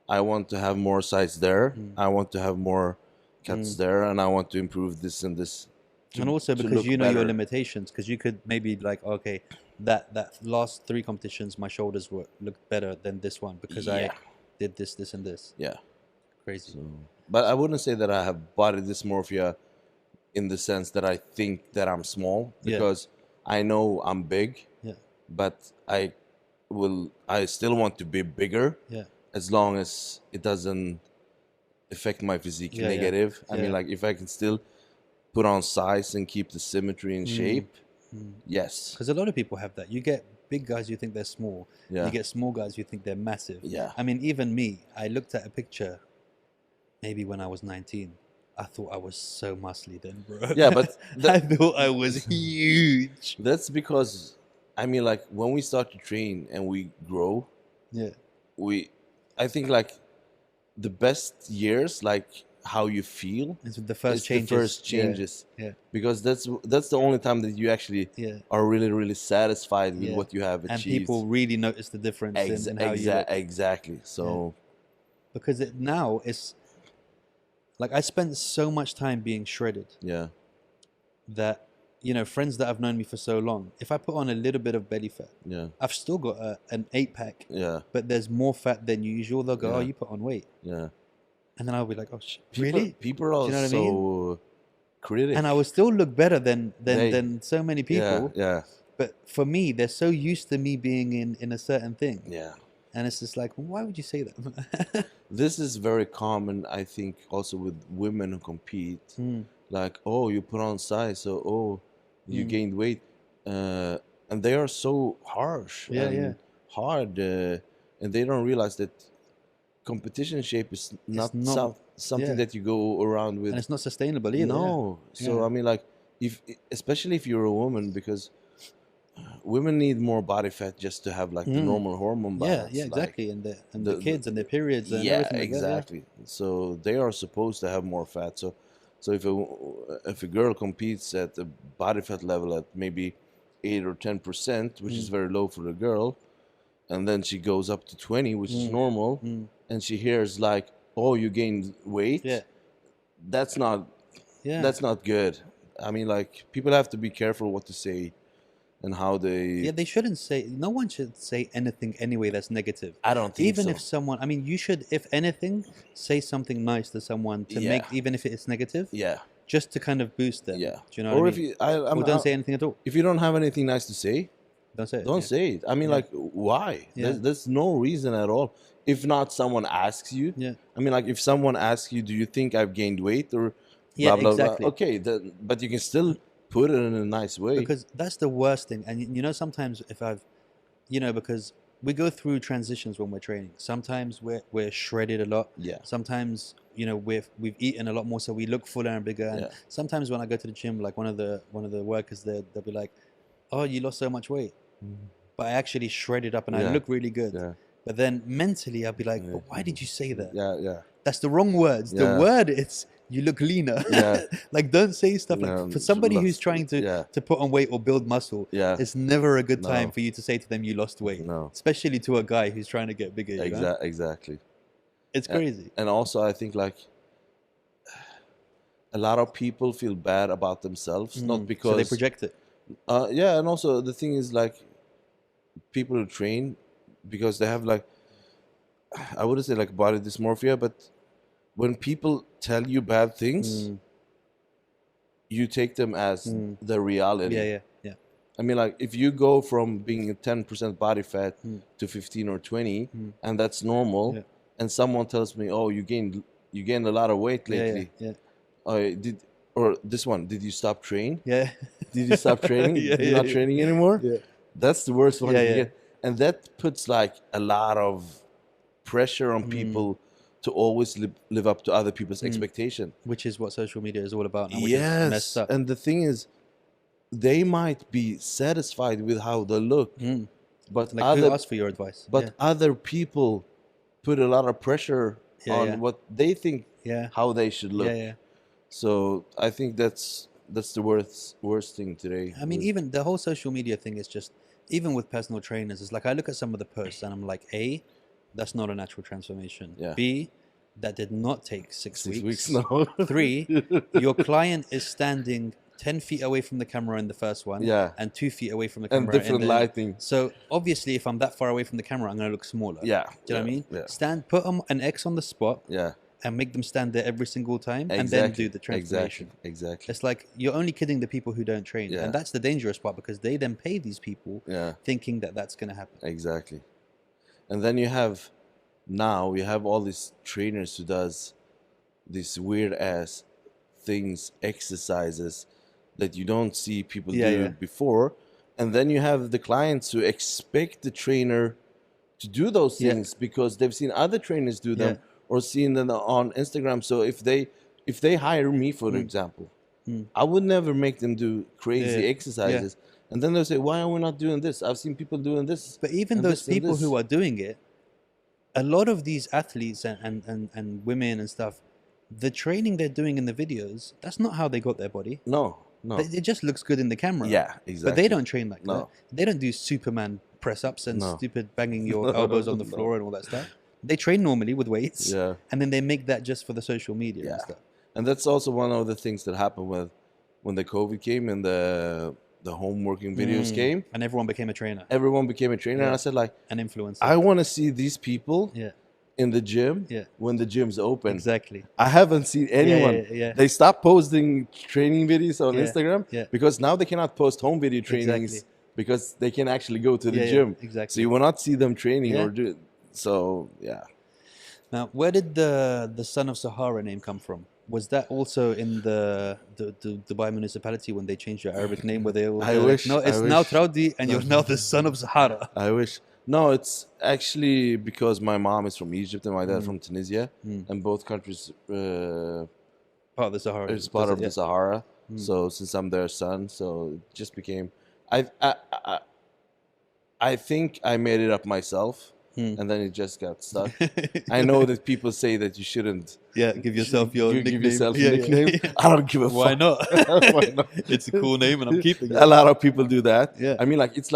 I want to have more size there, I want to have more cuts there, and I want to improve this and this.
And also
to
because
look
you know your
better.
limitations, because you could maybe like, okay, that last 3 competitions, my shoulders looked better than this one because I
Yeah.
did this, this, and this.
Yeah.
Crazy.
But I wouldn't say that I have body dysmorphia in the sense that I think that I'm small,
Yeah.
because I know I'm big,
Yeah.
but I still want to be bigger,
Yeah.
as long as it doesn't affect my physique
Yeah, yeah.
negative. I mean,
Yeah.
like if I can still put on size and keep the symmetry and shape, yes.
Because a lot of people have that. You get big guys, you think they're small.
Yeah.
You get small guys, you think they're massive.
Yeah.
I mean, even me, I looked at a picture maybe when I was 19. I thought I was so muscly then, bro.
Yeah, but
I thought I was huge.
That's because, I mean, like when we start to train and we grow,
Yeah.
I think like the best years, like how you feel,
It's the first
is
changes.
the first changes.
Yeah.
Because that's the only time that you actually
Yeah.
are really satisfied with
Yeah.
what you have
And
achieved.
people really notice the difference in how you look.
Exactly. So
Because now it's like I spent so much time being shredded
yeah,
that, you know, friends that have known me for so long, if I put on a little bit of belly fat,
yeah,
I've still got an 8-pack,
yeah,
but there's more fat than usual. They'll go,
Yeah.
oh, you put on weight.
yeah.
And then I'll be like, oh, really?
People are
Do you know what I
so critical.
And I would still look better than
They-
so many people.
Yeah,
But for me, they're so used to me being in a certain thing.
yeah.
And it's just like, why would you say that?
This is very common, I think, also with women who compete. Like, oh, you put on size, so oh, you gained weight, and they are so harsh
Yeah,
and
yeah.
hard, and they don't realize that competition shape is not,
not-
something
yeah.
that you go around with.
And it's not sustainable either.
No, so
Yeah.
I mean, like, especially if you're a woman, because women need more body fat just to have like the normal hormone
Yeah,
balance.
yeah,
like,
exactly. And the
the-
kids and their periods and
yeah,
everything like that, yeah.
exactly. So they are supposed to have more fat. So if a girl competes at a body fat level at maybe 8 or 10%, which is very low for a girl, and then she goes up to 20, which is normal, and she hears like, "Oh, you gained weight."
Yeah.
That's not
Yeah.
that's not good. I mean, like people have to be careful what to say and how they.
Yeah, they shouldn't say. No one should say anything anyway that's negative.
I don't think
Even
so.
if someone, I mean, you should, if anything, say something nice to someone to
Yeah.
make, even if it's negative,
Yeah,
just to kind of boost them.
yeah.
Do you know
Or
what I
if
mean?
you, I'm,
Or don't say anything at all.
if you don't have anything nice to say,
Don't say it.
don't
yeah.
say it. I mean,
Yeah.
like, why?
Yeah.
There's no reason at all. If not, someone asks you.
Yeah.
I mean, like, if someone asks you, do you think I've gained weight or
Yeah,
blah, blah,
exactly.
blah. Okay, but you can still put it in a nice way.
Because that's the worst thing. And you know, sometimes if I've, you know, because we go through transitions when we're training. Sometimes we're shredded a lot.
Yeah.
Sometimes, you know, we've eaten a lot more, so we look fuller and bigger. And
Yeah.
sometimes when I go to the gym, like one of the workers there, they'll be like, "Oh, you lost so much weight," but I actually shredded up and I
Yeah.
look really good.
Yeah.
But then mentally, I'll be like, "But why did you say that?"
Yeah, yeah.
That's the wrong words.
Yeah.
The word it's you look leaner.
Yeah.
Like don't say stuff
Yeah,
like for somebody who's
lost-
trying to
yeah.
to put on weight or build muscle.
Yeah.
It's never a good time
No.
for you to say to them you lost weight.
No.
Especially to a guy who's trying to get bigger. You know?
Exactly.
It's crazy.
And also, I think like a lot of people feel bad about themselves, not because
So they project it.
Yeah, and also the thing is like people who train because they have like I wouldn't say like body dysmorphia, but when people tell you bad things, you take them as the reality.
Yeah.
I mean, like if you go from being 10% body fat to 15 or 20, and that's normal, and someone tells me, "Oh, you gained a lot of weight lately."
Yeah.
Or this one, did you stop training?
Yeah.
Did you stop training? You're not training anymore?
Yeah.
That's the worst one you
Yeah.
get. And that puts like a lot of pressure on people to always live up to other people's expectation.
Which is what social media is all about now, which is
Yes.
messed up.
And the thing is, they might be satisfied with how they look. But
Like, who asked for your advice?
But other people put a lot of pressure on what they think how they should look.
Yeah.
So I think that's the worst thing today.
I mean, even the whole social media thing is just, even with personal trainers, it's like I look at some of the posts and I'm like, A, that's not a natural transformation.
Yeah.
B, that did not take 6 weeks.
No.
3, your client is standing 10 feet away from the camera in the first one, and 2 feet away from the camera.
And different lighting.
So obviously, if I'm that far away from the camera, I'm going to look smaller.
Yeah.
Do you know what I mean?
Yeah.
Put an X on the spot.
Yeah.
And make them stand there every single time, and then do the transformation.
Exactly.
It's like you're only kidding the people who don't train, and that's the dangerous part, because they then pay these people, thinking that that's going to happen.
Exactly. And then you have all these trainers who does these weird ass things, exercises that you don't see people do before, and then you have the clients who expect the trainer to do those things because they've seen other trainers do them. Or seeing them on Instagram. So if they hire me, for example, I would never make them do crazy exercises. And then they'll say, "Why are we not doing this? I've seen people doing this."
But even those people who are doing it, a lot of these athletes and women and stuff, the training they're doing in the videos, that's not how they got their body.
No.
It just looks good in the camera.
Yeah, exactly.
But they don't train like that. They don't do Superman press-ups and stupid banging your elbows on the floor and all that stuff. They train normally with weights, and then they make that just for the social media and stuff.
And that's also one of the things that happened when the COVID came and the home working videos came.
And everyone became a trainer.
Everyone became a trainer. And I said, like,
an influencer.
I want to see these people in the gym when the gym's open.
Exactly.
I haven't seen anyone. They stopped posting training videos on Instagram because now they cannot post home video trainings because they can actually go to the gym.
Exactly.
So you will not see them training or do. So
Now, where did the Son of Sahara name come from? Was that also in the Dubai municipality when they changed your Arabic name? Where they were no, it's now Troudi, and you're now the Son of Sahara.
I wish. No, it's actually because my mom is from Egypt and my dad from Tunisia, and both countries
part of the Sahara.
It's part of the Sahara. So since I'm their son, so it just became. I think I made it up myself. And then it just got stuck. I know that people say that you shouldn't.
Give yourself your nickname.
Give yourself a nickname. I don't give a fuck.
Why not? Why not? It's a cool name, and I'm keeping it.
A lot of people do that.
Yeah.
I mean, like it's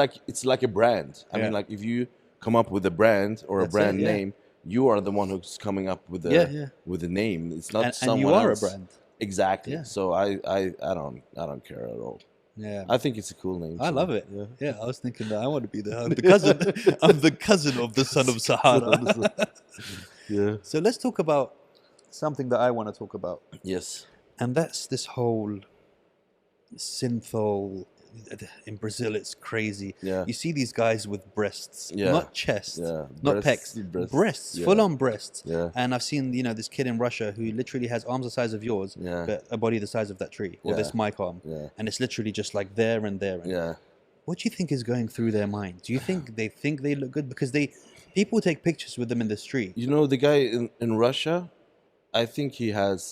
like a brand. I mean, like if you come up with a brand or a brand name, you are the one who's coming up with the name. It's not someone else.
And you are a brand.
Exactly.
Yeah.
So I don't care at all.
Yeah,
I think it's a cool name.
I love it. Yeah, I was thinking that I want to be the cousin. I'm the cousin of the Son of Sahara.
Yeah.
So let's talk about something that I want to talk about.
Yes.
And that's this whole synthol. In Brazil, it's crazy.
Yeah.
You see these guys with breasts,
Yeah.
not chest,
Yeah.
not pecs, breasts, full-on breasts.
Yeah.
And I've seen, this kid in Russia who literally has arms the size of yours, but a body the size of that tree, or this mic arm.
Yeah.
And it's literally just like there and there. And what do you think is going through their mind? Do you think they look good? Because people take pictures with them in the street.
You know, the guy in Russia, I think he has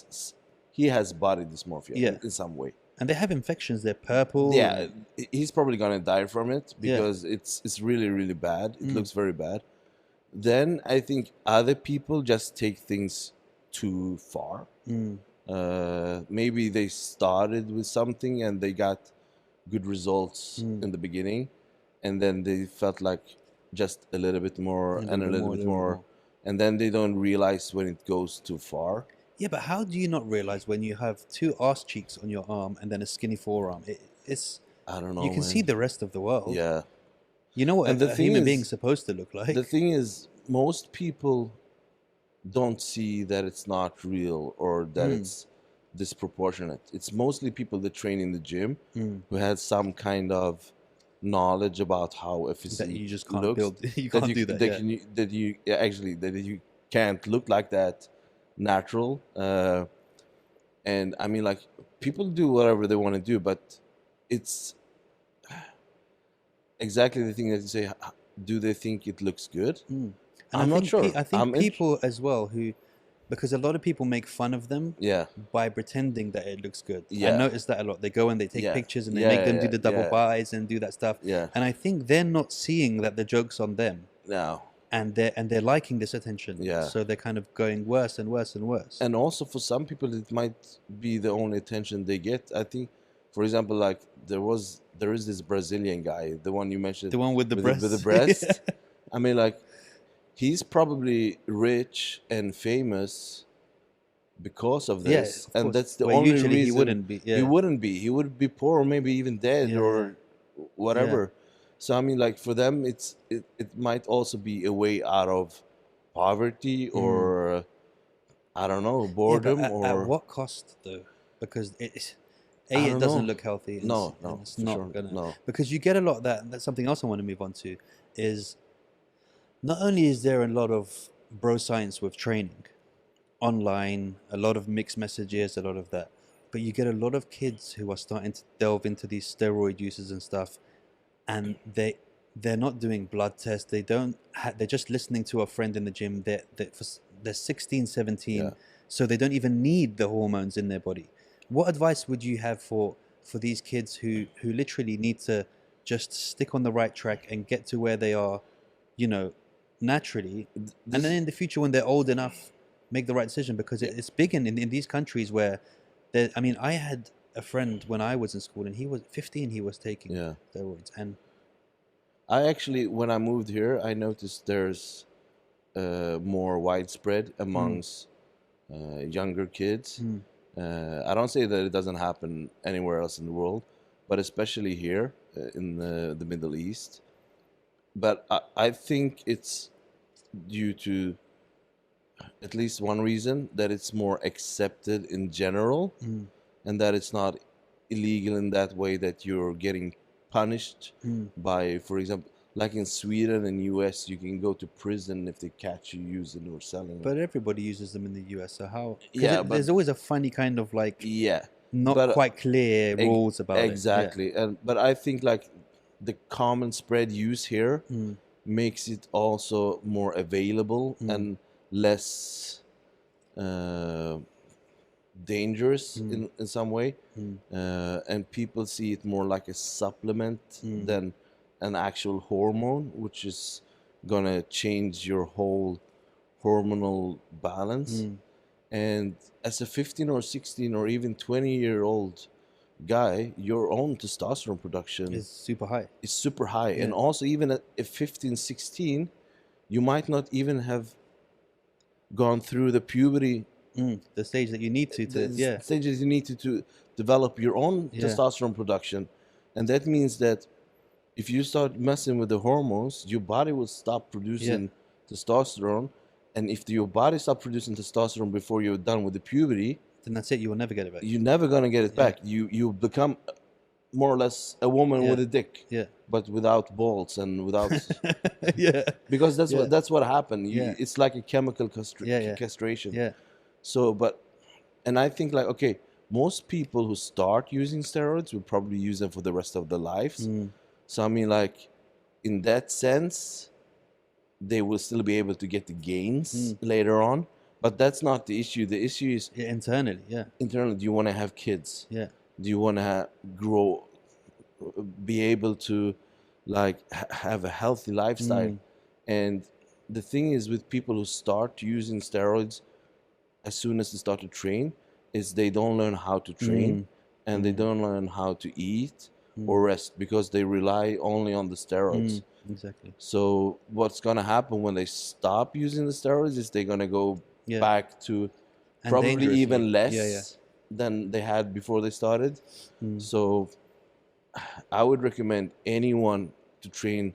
body dysmorphia in some way.
And they have infections. They're purple.
Yeah, he's probably gonna die from it because it's really, really bad. It looks very bad. Then I think other people just take things too far. Maybe they started with something and they got good results in the beginning, and then they felt like just a little bit more and a little bit more, and then they don't realize when it goes too far.
Yeah, but how do you not realize when you have two arse cheeks on your arm and then a skinny forearm? It's
I don't
you
know,
can see
man.
the rest of the world.
Yeah.
You know what
And the
a
thing
human
is,
being's supposed to look like.
the thing is, most people don't see that it's not real or that it's disproportionate. It's mostly people that train in the gym who had some kind of knowledge about how a
That
physique
you just can't
looks.
build. You can't do that. Yeah.
That you can't look like that natural. And I mean, like, people do whatever they want to do, but it's exactly the thing that you say. Do they think it looks good?
And
I'm not sure.
I think people as well who, because a lot of people make fun of them
Yeah.
by pretending that it looks good. I
Yeah.
notice that a lot. They go and they take
Yeah.
pictures and they
Yeah,
make them do
yeah,
the double
yeah.
buys and do that stuff.
Yeah.
And I think they're not seeing that the joke's on them,
No.
and they're liking this attention.
Yeah.
So they're kind of going worse and worse and worse.
And also for some people, it might be the only attention they get. I think, for example, like there is this Brazilian guy, the one you mentioned,
The one with the breast.
with the breast. I mean, like, he's probably rich and famous because of this,
of
and
course.
that's the
Where
only
usually
reason
he wouldn't be. Yeah.
He wouldn't be. He would be poor, or maybe even dead,
Yeah.
or whatever. So I mean, like, for them, it might also be a way out of poverty or I don't know, boredom,
but
or
at what cost though? Because it
don't
doesn't
know.
look healthy. And
No,
and
no,
it's
for
not
sure,
gonna.
no.
Because you get a lot of that. That's something else I want to move on to. Is not only is there a lot of bro science with training online, a lot of mixed messages, a lot of that, but you get a lot of kids who are starting to delve into these steroid uses and stuff, and they're not doing blood tests. They don't. They're just listening to a friend in the gym. They're 16, 17,
Yeah.
so they don't even need the hormones in their body. What advice would you have for these kids who literally need to just stick on the right track and get to where they are, naturally, and then in the future when they're old enough, make the right decision? Because it's big in these countries where, I mean, I had a friend when I was in school and he was 15. He was taking
Yeah.
steroids, and
I actually, when I moved here, I noticed there's more widespread amongst younger kids. I don't say that it doesn't happen anywhere else in the world, but especially here in the Middle East. But I think it's due to at least one reason, that it's more accepted in general, and that it's not illegal in that way that you're getting punished by, for example, like in Sweden and US, you can go to prison if they catch you using or selling.
But everybody uses them in the US, so how?
Yeah,
But there's always a funny kind of like
yeah,
not
but
quite clear rules about
exactly. But I think like the common spread use here makes it also more available and less dangerous in some way, and people see it more like a supplement than an actual hormone, which is gonna change your whole hormonal balance. And as a 15 or 16 or even 20-year-old guy, your own testosterone production
It's super high.
is super high. And also, even at 15, 16, you might not even have gone through the puberty,
The stage that you need to
the stages you need to develop your own testosterone production. And that means that if you start messing with the hormones, your body will stop producing testosterone. And if your body stops producing testosterone before you're done with the puberty,
then that's it. You will never get it back.
you're never gonna get it back. You become more or less a woman with a dick, but without balls and without because that's what happened. It's like a chemical castration. So, and I think, like, okay, most people who start using steroids will probably use them for the rest of their lives. So I mean, like, in that sense, they will still be able to get the gains later on. But that's not the issue. The issue is
internally.
Internally, do you want to have kids?
Yeah.
Do you want to grow, be able to, like, have a healthy lifestyle? And the thing is, with people who start using steroids as soon as they start to train, is they don't learn how to train, and they don't learn how to eat or rest, because they rely only on the steroids.
Exactly.
So what's gonna happen when they stop using the steroids is they're gonna go
Yeah.
back to
And
probably
dangerously.
even less
Yeah.
than they had before they started.
Mm.
So I would recommend anyone to train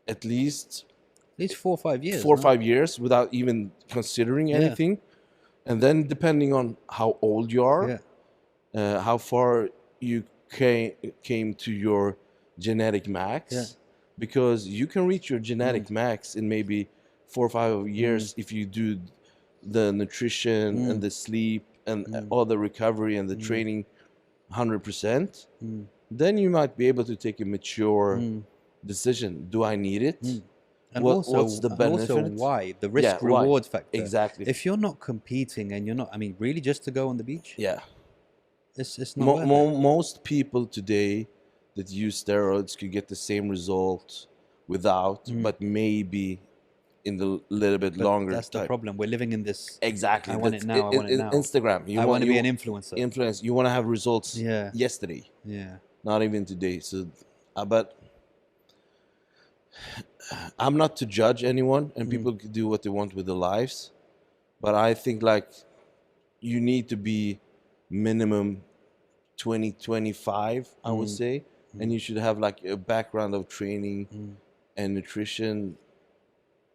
at least
At least 4 or 5 years.
4 or 5 years without even considering
Yeah.
anything. And then depending on how old you are,
Yeah.
how far you came to your genetic max,
Yeah.
because you can reach your genetic max in maybe 4 or 5 years if you do the nutrition and the sleep and all the recovery and the training 100%. Then you might be able to take a mature decision. Do I need it?
And
What's the benefit?
also why the
Yeah, why?
risk-reward factor.
Exactly.
If you're not competing and you're not, I mean, really just to go on the beach,
Yeah.
it's not worth it.
Most people today that use steroids could get the same result without, but maybe in the little bit
But
longer
that's the
time.
problem. We're living in this.
Exactly.
I want it now. I want it now.
Instagram.
I want to be an influencer.
Influence. You want to have results yesterday,
Yeah.
not even today. So, but I'm not to judge anyone, and people can do what they want with their lives. But I think like you need to be minimum 20, 25, I would say, and you should have like a background of training and nutrition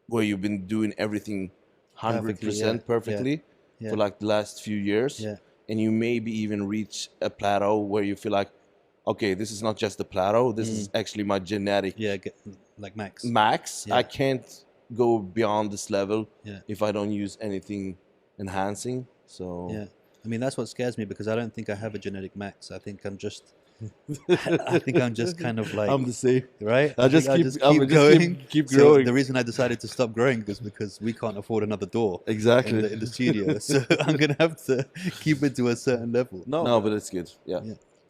where you've been doing everything 100% perfectly for like the last few years.
Yeah.
And you maybe even reach a plateau where you feel like, okay, this is not just a plateau, this is actually my genetic
like max.
max. I can't go beyond this level
Yeah.
if I don't use anything enhancing. So
Yeah. I mean, that's what scares me because I don't think I have a genetic max. I think I'm just I think I'm just kind of like
I'm the same.
Right?
I just keep
going.
keep
So
growing.
the reason I decided to stop growing is because we can't afford another door
Exactly.
in the studio. So I'm gonna have to keep it to a certain level.
No, but it's good. Yeah.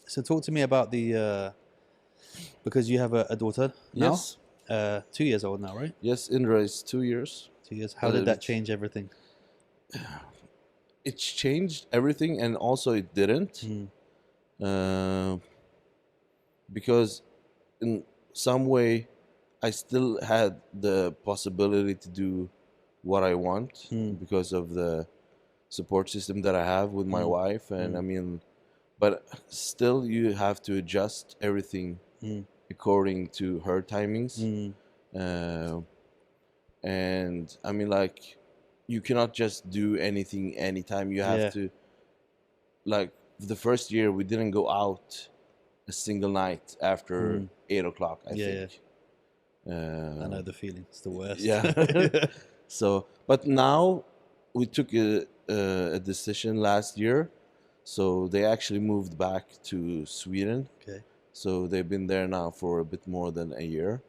So talk to me about the because you have a daughter now.
Yes.
2 years old now, right?
Yes, Indra is 2 years.
2 years. How did that change everything?
It's changed everything, and also it didn't. Because in some way, I still had the possibility to do what I want because of the support system that I have with my wife. And I mean, but still you have to adjust everything according to her timings. And I mean, like, you cannot just do anything anytime. You have to, like, the first year we didn't go out a single night after 8 o'clock, I think.
I know the feeling. It's the worst.
Yeah. So, but now we took a decision last year. So they actually moved back to Sweden.
Okay.
So they've been there now for a bit more than a year.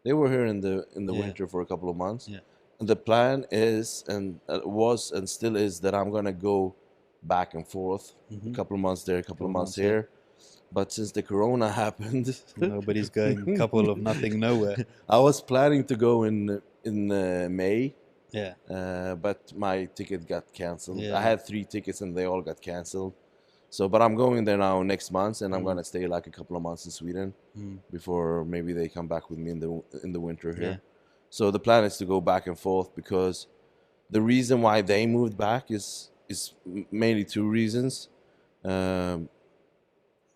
They were here in the winter for a couple of months.
Yeah.
And the plan is and was and still is that I'm gonna go back and forth, a couple of months there, a couple of months here. But since the corona happened,
nobody's going. Couple of nothing, nowhere.
I was planning to go in May.
Yeah.
But my ticket got canceled.
Yeah.
I had 3 tickets and they all got canceled. So, but I'm going there now next month, and I'm gonna stay like a couple of months in Sweden before maybe they come back with me in the winter here.
Yeah.
So the plan is to go back and forth because the reason why they moved back is mainly 2 reasons.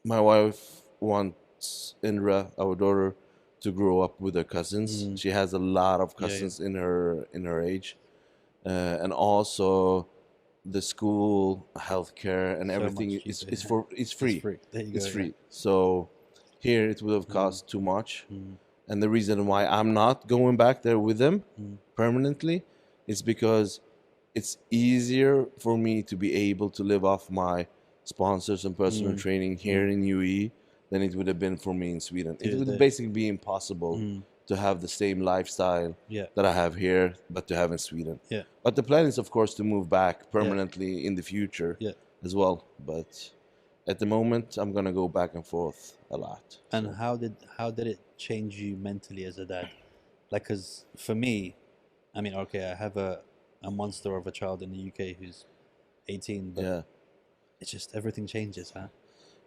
My wife wants Indra, our daughter, to grow up with her cousins. She has a lot of cousins in her age, and also the school, healthcare, and
So
everything
much
is
cheaper,
it's free.
It's free. There you
It's
go,
free. So here it would have cost too much. And the reason why I'm not going back there with them permanently is because it's easier for me to be able to live off my sponsors and personal training here in UAE than it would have been for me in Sweden. It would basically be impossible to have the same lifestyle that I have here, but to have in Sweden.
Yeah.
But the plan is, of course, to move back permanently in the future as well. But at the moment, I'm gonna go back and forth a lot.
And how did it change you mentally as a dad? Like, cause for me, I mean, okay, I have a monster of a child in the UK who's 18, but it's just everything changes, huh?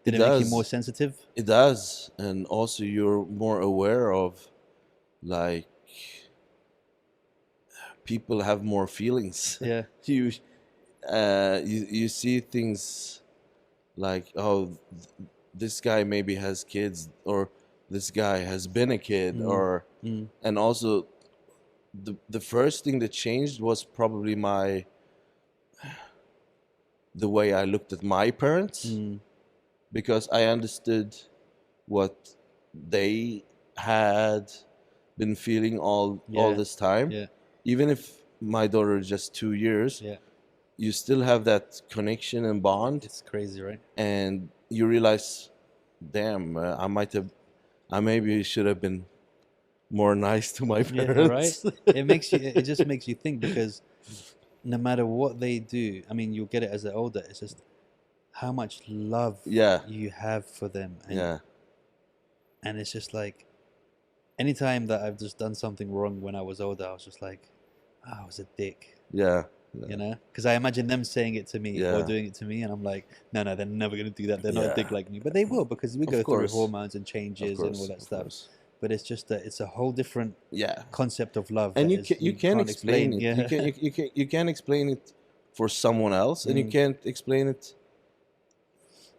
Did it make you more sensitive?
It does, and also you're more aware of like people have more feelings.
Yeah.
You see things like, oh, this guy maybe has kids, or this guy has been a kid, or and also the first thing that changed was probably the way I looked at my parents, because I understood what they had been feeling all this time.
Yeah.
Even if my daughter is just 2 years,
Yeah.
you still have that connection and bond,
It's crazy, right?
and you realize, damn, I maybe should have been more nice to my
Yeah, right.
parents.
It just makes you think, because no matter what they do, I mean, you'll get it as they're older. It's just how much love
Yeah.
you have for them, and
Yeah,
and it's just like, anytime that I've just done something wrong when I was older, I was just like, I was a dick,
yeah,
you know? Because I imagine them saying it to me or
Yeah.
doing it to me, and I'm like, no, they're never going to do that. They're not a
Yeah.
dick like me. But they will, because we
Of
go through
course.
hormones and
of
changes
course,
and all that
of
stuff.
course.
But it's just that it's a whole different
Yeah,
concept of love.
and
that
you
is-
can you can't
can't
explain it.
Yeah.
You can explain it for someone else, and you can't explain it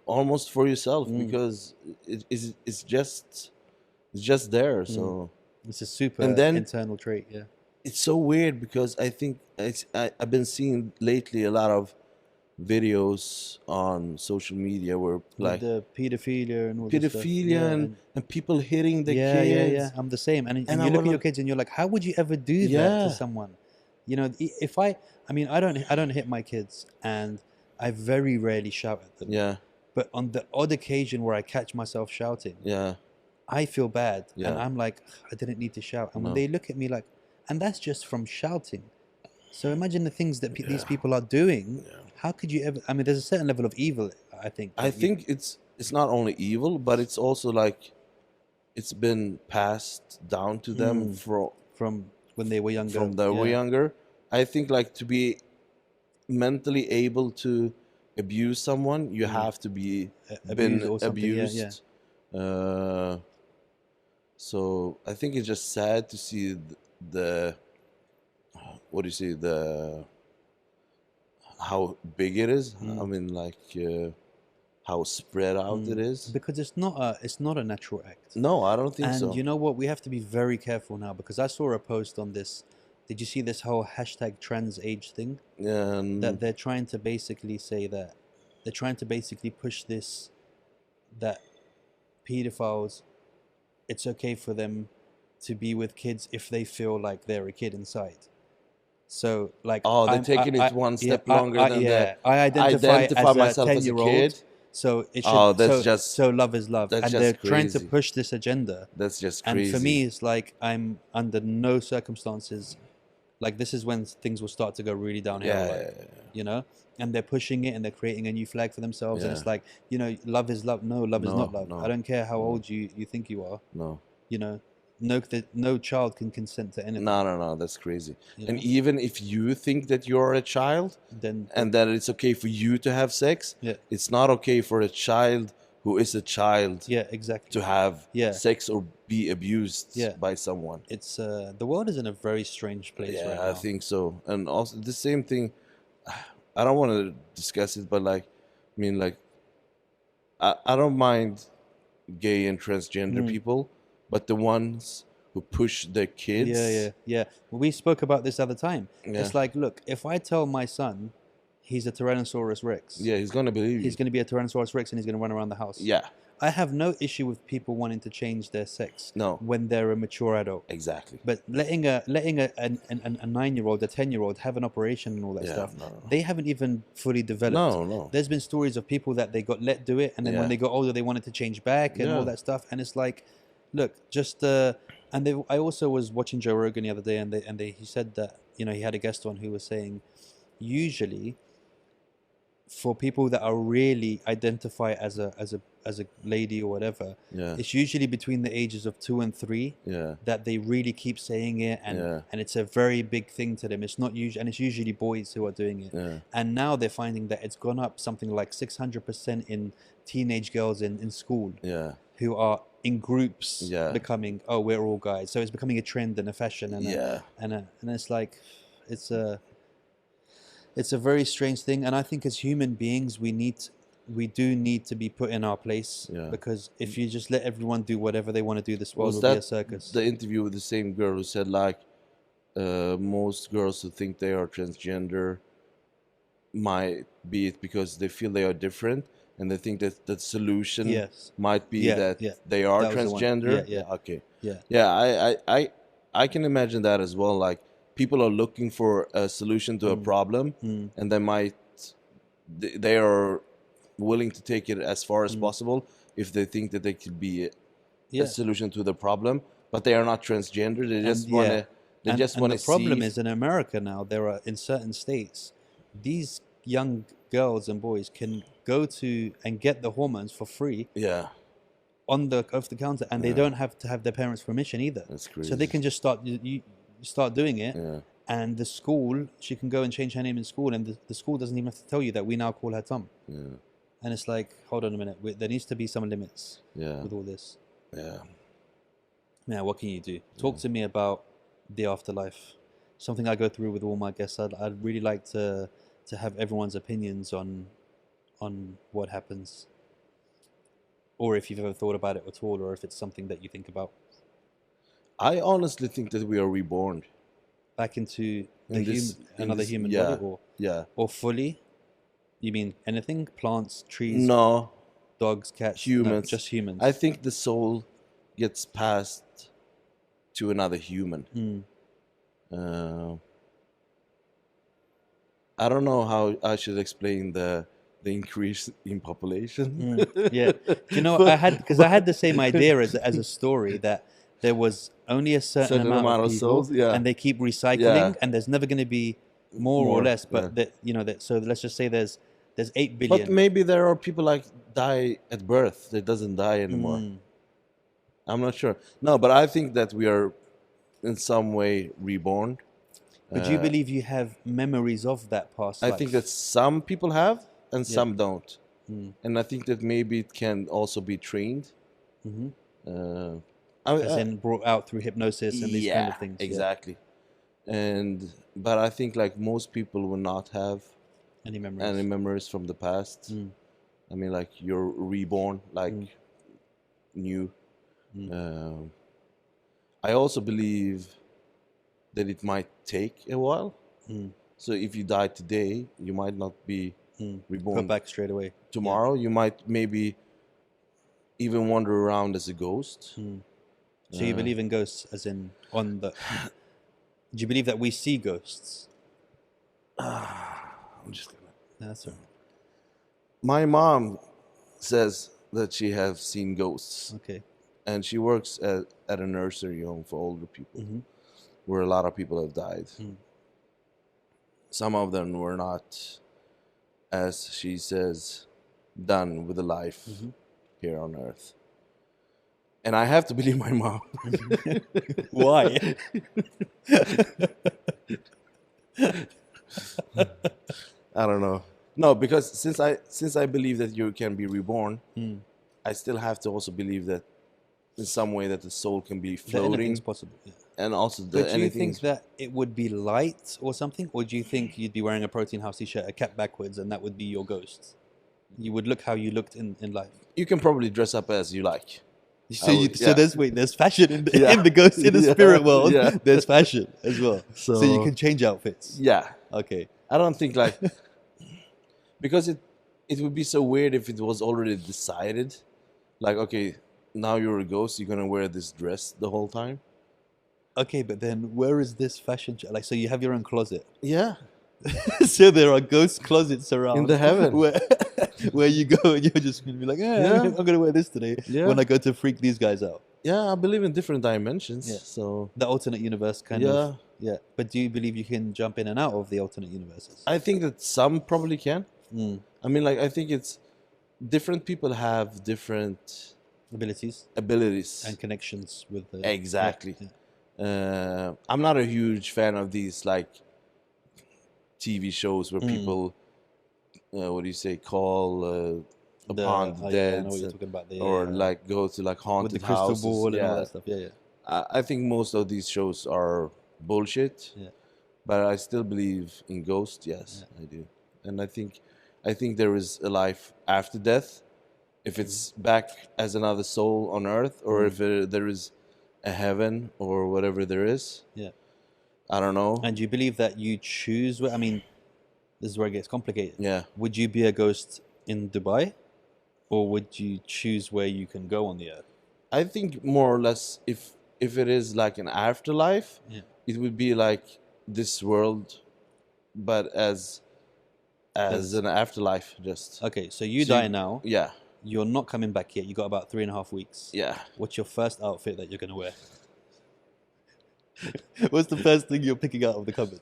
almost for yourself, because it's just there. So
It's a super
And then-
internal trait, yeah.
it's so weird, because I think I've been seeing lately a lot of videos on social media where
With
like
the pedophilia and all this stuff.
pedophilia
Yeah,
and people hitting the
yeah,
kids.
yeah. I'm the same. And
And
you
I
look at
wanna-
your kids and you're like, how would you ever do that
Yeah.
to someone? You know, if I mean, I don't hit my kids, and I very rarely shout at them.
Yeah,
But on the odd occasion where I catch myself shouting,
yeah,
I feel bad, and
Yeah.
I'm like, I didn't need to shout. And when
No.
they look at me like, and that's just from shouting. So imagine the things that these people are doing. How could you ever? I mean, there's a certain level of evil, I think.
I think it's not only evil, but it's also like it's been passed down to them
from when they were younger.
from they were younger. I think like to be mentally able to abuse someone, you have to be been
Abused or something, yeah,
abused. So I think it's just sad to see the what do you say, the how big it is. I mean, like how spread out it is.
Because it's not a natural act.
No, I don't think
And
so.
you know what? We have to be very careful now, because I saw a post on this. Did you see this whole hashtag trans age thing?
And
That they're trying to basically say that they're trying to basically push this, that pedophiles, it's okay for them to be with kids if they feel like they're a kid inside. So like,
they're taking it one step longer than that.
I identify as
myself
a
as a
10-year-old.
kid.
So it should.
Oh, that's
so,
just-
so love is love,
that's
and
just
they're trying to
crazy.
push this agenda.
That's just
And
crazy.
for me, it's like, I'm under no circumstances, like, this is when things will start to go really downhill.
Yeah,
like,
yeah, yeah.
You know, and they're pushing it, and they're creating a new flag for themselves, and
Yeah.
it's like, you know, love is love. No, love is
No,
not love.
no,
I don't care how old you think you are.
No,
You know, no child can consent to anything.
no, that's crazy.
You
And
know?
even if you think that you're a child
Then
and that it's okay for you to have sex,
Yeah.
it's not okay for a child who is a child
yeah, exactly.
to have
Yeah.
sex or be abused
Yeah.
by someone.
It's the world is in a very strange place
Yeah,
right
I
now.
think so. And also the same thing, I don't want to discuss it, but like, I mean, like, I don't mind gay and transgender people, but the ones who push their kids.
Yeah. We spoke about this other time.
Yeah.
It's like, look, if I tell my son he's a Tyrannosaurus Rex,
Yeah, he's gonna believe you.
he's going to be a Tyrannosaurus Rex, and he's going to run around the house.
Yeah,
I have no issue with people wanting to change their sex
No.
when they're a mature adult.
exactly.
But letting a 9-year-old, a 10-year-old have an operation and all that
Yeah,
stuff,
no.
they haven't even fully developed.
No.
There's been stories of people that they got let do it, and then
Yeah.
when they got older, they wanted to change back and all
Yeah.
that stuff. And it's like, look, just I also was watching Joe Rogan the other day, and he said that, you know, he had a guest on who was saying, usually, for people that are really identify as a lady or whatever,
Yeah.
it's usually between the ages of 2 and 3
Yeah.
that they really keep saying it, and
Yeah.
and it's a very big thing to them. It's not usually, and it's usually boys who are doing it.
Yeah.
And now they're finding that it's gone up something like 600% in teenage girls in school.
Yeah.
who are in groups
Yeah.
becoming, oh, we're all guys. So it's becoming a trend and a fashion and
Yeah.
and it's like it's a very strange thing. And I think as human beings we do need to be put in our place,
Yeah.
because if you just let everyone do whatever they want to do, this world
Was
will be a
that
circus.
the interview with the same girl who said like most girls who think they are transgender might be it because they feel they are different and they think that the solution
Yes.
might be
Yeah,
that
yeah.
they are
That was the one.
transgender?
Yeah.
Okay.
Yeah.
Yeah, I can imagine that as well. Like people are looking for a solution to a problem, and they are willing to take it as far as possible if they think that they could be a
Yeah.
solution to the problem. But they are not transgender. They just
And,
want
yeah.
to. They just want to
And the problem
see.
is in America now, there are in certain states, these young girls and boys can go to and get the hormones for free
Yeah,
on the over the counter, and they don't have to have their parents' permission either.
that's crazy.
So they can just start you start doing it,
Yeah.
and the school, she can go and change her name in school, and the school doesn't even have to tell you that we now call her Tom.
Yeah.
And it's like, hold on a minute, there needs to be some limits
Yeah.
with all this.
Yeah.
Now, what can you do? Talk to me about the afterlife. Something I go through with all my guests. I'd really like to have everyone's opinions on what happens, or if you've ever thought about it at all, or if it's something that you think about.
I honestly think that we are reborn.
Back into
In
another
this-
human
yeah,
body,
yeah.
or fully. You mean anything? Plants, trees,
No,
dogs, cats,
humans.
No, just humans.
I think the soul gets passed to another human. I don't know how I should explain the increase in population.
Yeah, you know, I had the same idea as a story, that there was only a certain amount of people,
souls, yeah.
and they keep recycling,
Yeah.
and there's never going to be more or less. But
yeah.
that, you know, that, so let's just say there's 8 billion.
But maybe there are people like die at birth that doesn't die anymore. I'm not sure. No, but I think that we are in some way reborn.
But do you believe you have memories of that past
I
life?
think that some people have and some don't. And I think that maybe it can also be trained.
as in brought out through hypnosis and these kind of things.
Exactly. But I think like most people will not have
Any memories?
any memories from the past. I mean, like you're reborn, like new. I also believe that it might take a while. So if you die today, you might not be reborn
Put back straight away.
tomorrow. You might maybe even wander around as a ghost.
So you believe in ghosts, as in on the? Do you believe that we see ghosts?
I'm just gonna.
That's all right.
My mom says that she has seen ghosts,
Okay.
and she works at a nursery home for older people, where a lot of people have died. Some of them were not, as she says, done with the life here on Earth. And I have to believe my mom.
Why?
I don't know. No, because since I believe that you can be reborn, I still have to also believe that in some way that the soul can be
That
floating,
anything's possible. Yeah.
and also
But do you
anything.
think that it would be light or something, or do you think you'd be wearing a Protein House t-shirt, a cap backwards, and that would be your ghost? You would look how you looked in life.
You can probably dress up as you like.
So,
would,
so there's fashion in the,
Yeah.
in the ghost, in the
Yeah.
spirit world.
Yeah.
There's fashion as well.
So-
So you can change outfits.
Yeah,
Okay.
I don't think like because it would be so weird if it was already decided. Like, okay, now you're a ghost, you're gonna wear this dress the whole time.
Okay, but then where is this fashion? Like, so you have your own closet.
Yeah,
So there are ghost closets around
in the heaven.
where you go and you're just gonna be like,
Yeah.
I'm gonna wear this today
Yeah.
when I go to freak these guys out.
Yeah, I believe in different dimensions.
Yeah.
So
The alternate universe kind of. Yeah. But do you believe you can jump in and out of the alternate universes?
I think that some probably can. I mean, like I think it's different people have different
Abilities
abilities.
and connections with the.
Exactly.
Yeah.
I'm not a huge fan of these like TV shows where people, what do you say, call upon the
I
dead,
know what you're talking about.
or like go to like
with
haunted
the crystal
houses.
ball and all that stuff. Yeah,
I think most of these shows are bullshit.
yeah.
But I still believe in ghosts. Yes, I do, and I think there is a life after death. If it's back as another soul on earth, or if there is a heaven or whatever there is.
Yeah.
I don't know.
And do you believe that you choose? I mean, this is where it gets complicated.
Yeah.
Would you be a ghost in Dubai, or would you choose where you can go on the earth?
I think more or less, if it is like an afterlife, it would be like this world, but as an afterlife. Just
okay. So you die now.
Yeah.
You're not coming back yet. You got about 3.5 weeks.
Yeah.
What's your first outfit that you're gonna wear? What's the first thing you're picking out of the cupboard?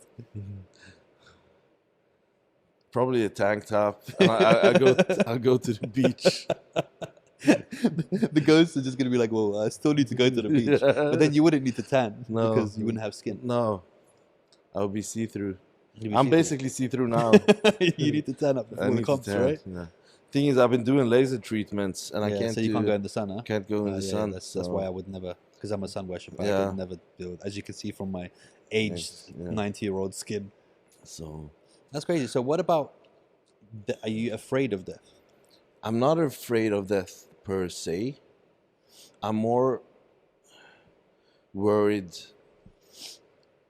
Probably a tank top. And I'll go to the beach.
The ghosts are just gonna be like, well, I still need to go to the beach, but then you wouldn't need to tan because you wouldn't have skin.
No, I'll be see-through. I'm basically see-through now.
You need to tan up before the comps, right?
Yeah. Thing is, I've been doing laser treatments, and I can't.
So you can't go in the sun, huh?
Can't go in the sun.
That's why I would never, because I'm a sun worshipper. I
Yeah.
could never build, as you can see from my aged 90-year-old skin.
So
that's crazy. So what about? Are you afraid of death?
I'm not afraid of death per se. I'm more worried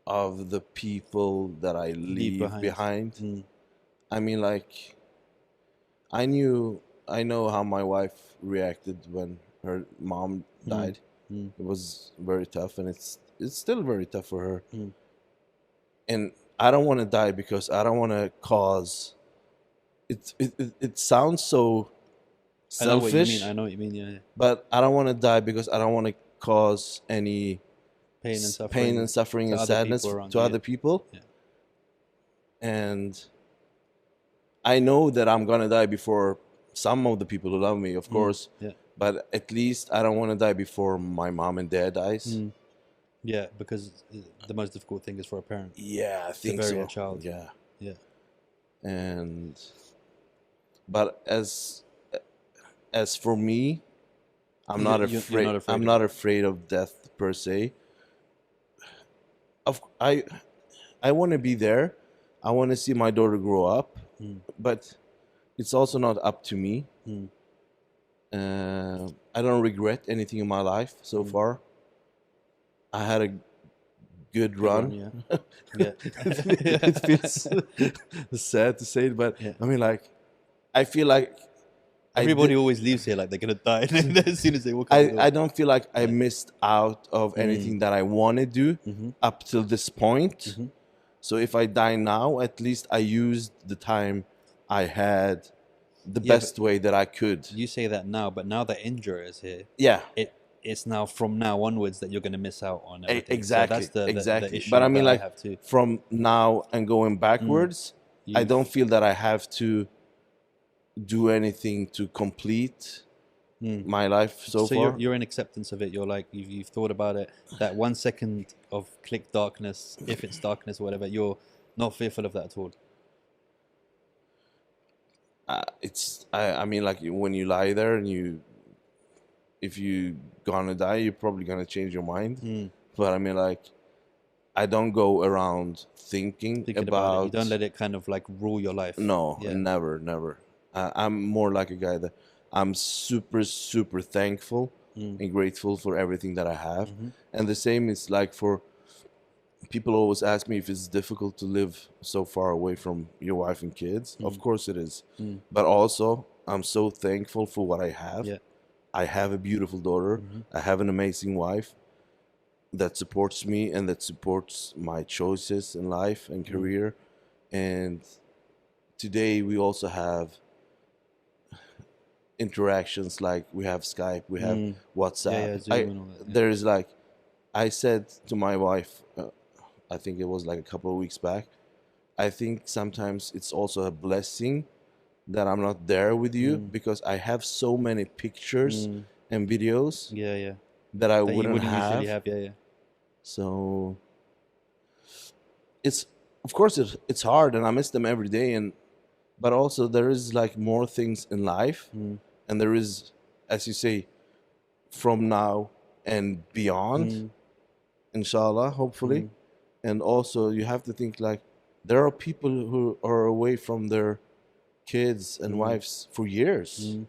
of the people that I leave behind. I mean, like, I know how my wife reacted when her mom died. It was very tough, and it's still very tough for her. And I don't want to die because I don't want to cause. It sounds so selfish.
I know what you mean. Yeah.
But I don't want to die because I don't want to cause any
pain and
suffering and sadness to other people.
Yeah.
And I know that I'm gonna die before some of the people who love me, of course.
Yeah.
But at least I don't want to die before my mom and dad dies.
Yeah, because the most difficult thing is for a parent.
Yeah, I think
to bury
so.
a child.
Yeah.
Yeah.
But as for me, I'm not afraid. I'm not afraid of death per se. I want to be there. I want to see my daughter grow up, but it's also not up to me. I don't regret anything in my life so far. I had a good run.
Yeah.
It feels sad to say it, but I mean, like, I feel like
everybody always leaves here like they're gonna die as soon as they walk out.
I don't feel like I missed out of anything that I want to do up till this point. So if I die now, at least I used the time I had the best way that I could.
You say that now, but now that injury is here, it's now from now onwards that you're going to miss out on everything.
Exactly.
So that's the issue.
But I mean, like,
I
from now and going backwards, I don't feel that I have to do anything to complete my life so far.
So you're in acceptance of it. You're like, you've thought about it. That 1 second of click darkness, if it's darkness or whatever, you're not fearful of that at all.
I mean, like, when you lie there and if you gonna die, you're probably gonna change your mind. But I mean, like, I don't go around thinking about
it. You don't let it kind of like rule your life.
No, never. I'm more like a guy that I'm super, super thankful and grateful for everything that I have. And the same is like for people always ask me if it's difficult to live so far away from your wife and kids. Of course it is. But also, I'm so thankful for what I have. I have a beautiful daughter. I have an amazing wife that supports me and that supports my choices in life and career. And today we also have interactions, like we have Skype, we have WhatsApp.
Zoom and all that,
There is, like, I said to my wife, I think it was like a couple of weeks back, I think sometimes it's also a blessing that I'm not there with you because I have so many pictures and videos that I wouldn't have.
Usually have.
So it's, of course, it's hard, and I miss them every day, and but also there is like more things in life,
Mm.
and there is, as you say, from now and beyond,
Mm.
inshallah, hopefully.
Mm.
And also you have to think like there are people who are away from their kids and wives for years.
Mm.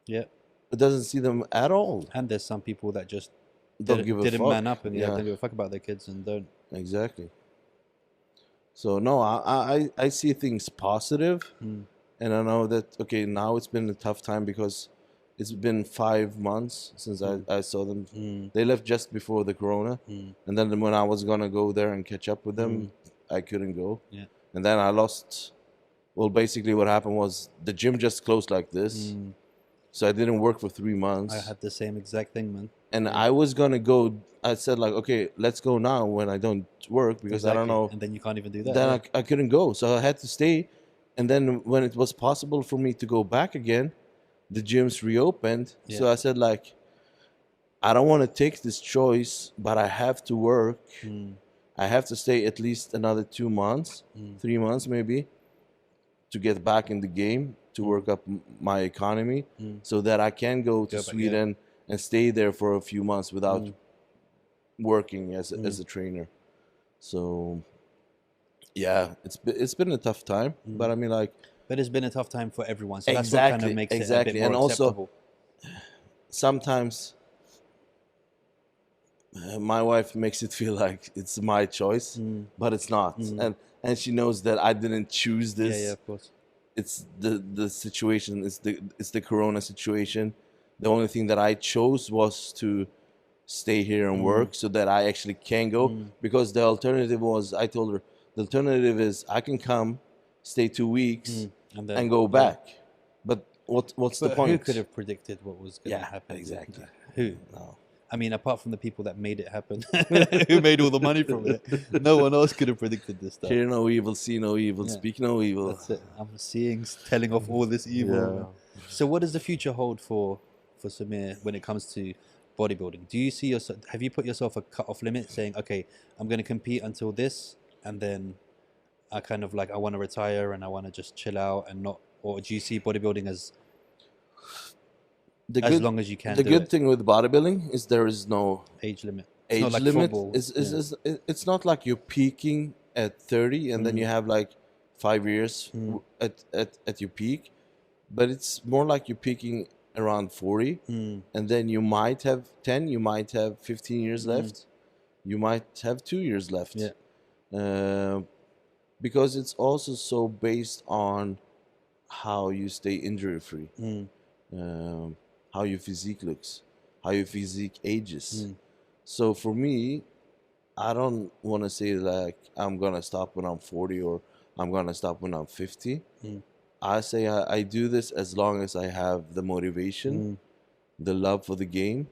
Yeah.
It doesn't see them at all.
And there's some people that just
Don't give a
didn't
fuck.
man up and don't give a fuck about their kids and don't.
Exactly. So no, I see things positive, and I know that okay, now it's been a tough time because it's been 5 months since I saw them. They left just before the corona, and then when I was gonna go there and catch up with them, I couldn't go.
Yeah.
And then I lost. Well, basically, what happened was the gym just closed like this, so I didn't work for 3 months.
I had the same exact thing, man.
And I was gonna go. I said like, okay, let's go now when I don't work because I don't know.
And then you can't even do that.
Then
yeah.
I couldn't go, so I had to stay. And then when it was possible for me to go back again, the gyms reopened. So
Yeah.
I said like, I don't want to take this choice, but I have to work. I have to stay at least another 2 months, 3 months maybe, to get back in the game, to work up my economy, so that I can go to Sweden and stay there for a few months without working as a trainer. So yeah, it's been a tough time, but I mean like.
But it's been a tough time for everyone, so that's what
Exactly,
kind of makes
exactly.
it a bit more
And also,
acceptable.
sometimes my wife makes it feel like it's my choice, but it's not, and she knows that I didn't choose this.
Yeah, of course.
It's the situation. It's the corona situation. The only thing that I chose was to stay here and work so that I actually can go, because the alternative was, I told her, the alternative is I can come, stay 2 weeks, and go back. But what's the point?
Who could have predicted what was going to happen?
Exactly.
Who?
No.
I mean, apart from the people that made it happen, who made all the money from it, no one else could have predicted this stuff.
Hear no evil, see no evil, speak no evil.
That's it. I'm telling off all this evil. So, what does the future hold for Samir when it comes to bodybuilding? Do you see yourself? Have you put yourself a cut-off limit, saying, "Okay, I'm going to compete until this, and then I kind of like I want to retire and I want to just chill out and not," or do you see bodybuilding as long as you can?
The good thing with bodybuilding is there is no
age limit.
It's not like limit. It's not like you're peaking at 30 and then you have like 5 years at your peak, but it's more like you're peaking around 40, and then you might have 10, you might have 15 years left, you might have 2 years left. Because it's also so based on how you stay injury free, how your physique looks, how your physique ages. So for me, I don't want to say like I'm gonna stop when I'm 40 or I'm gonna stop when I'm 50. I say I do this as long as I have the motivation, the love for the game,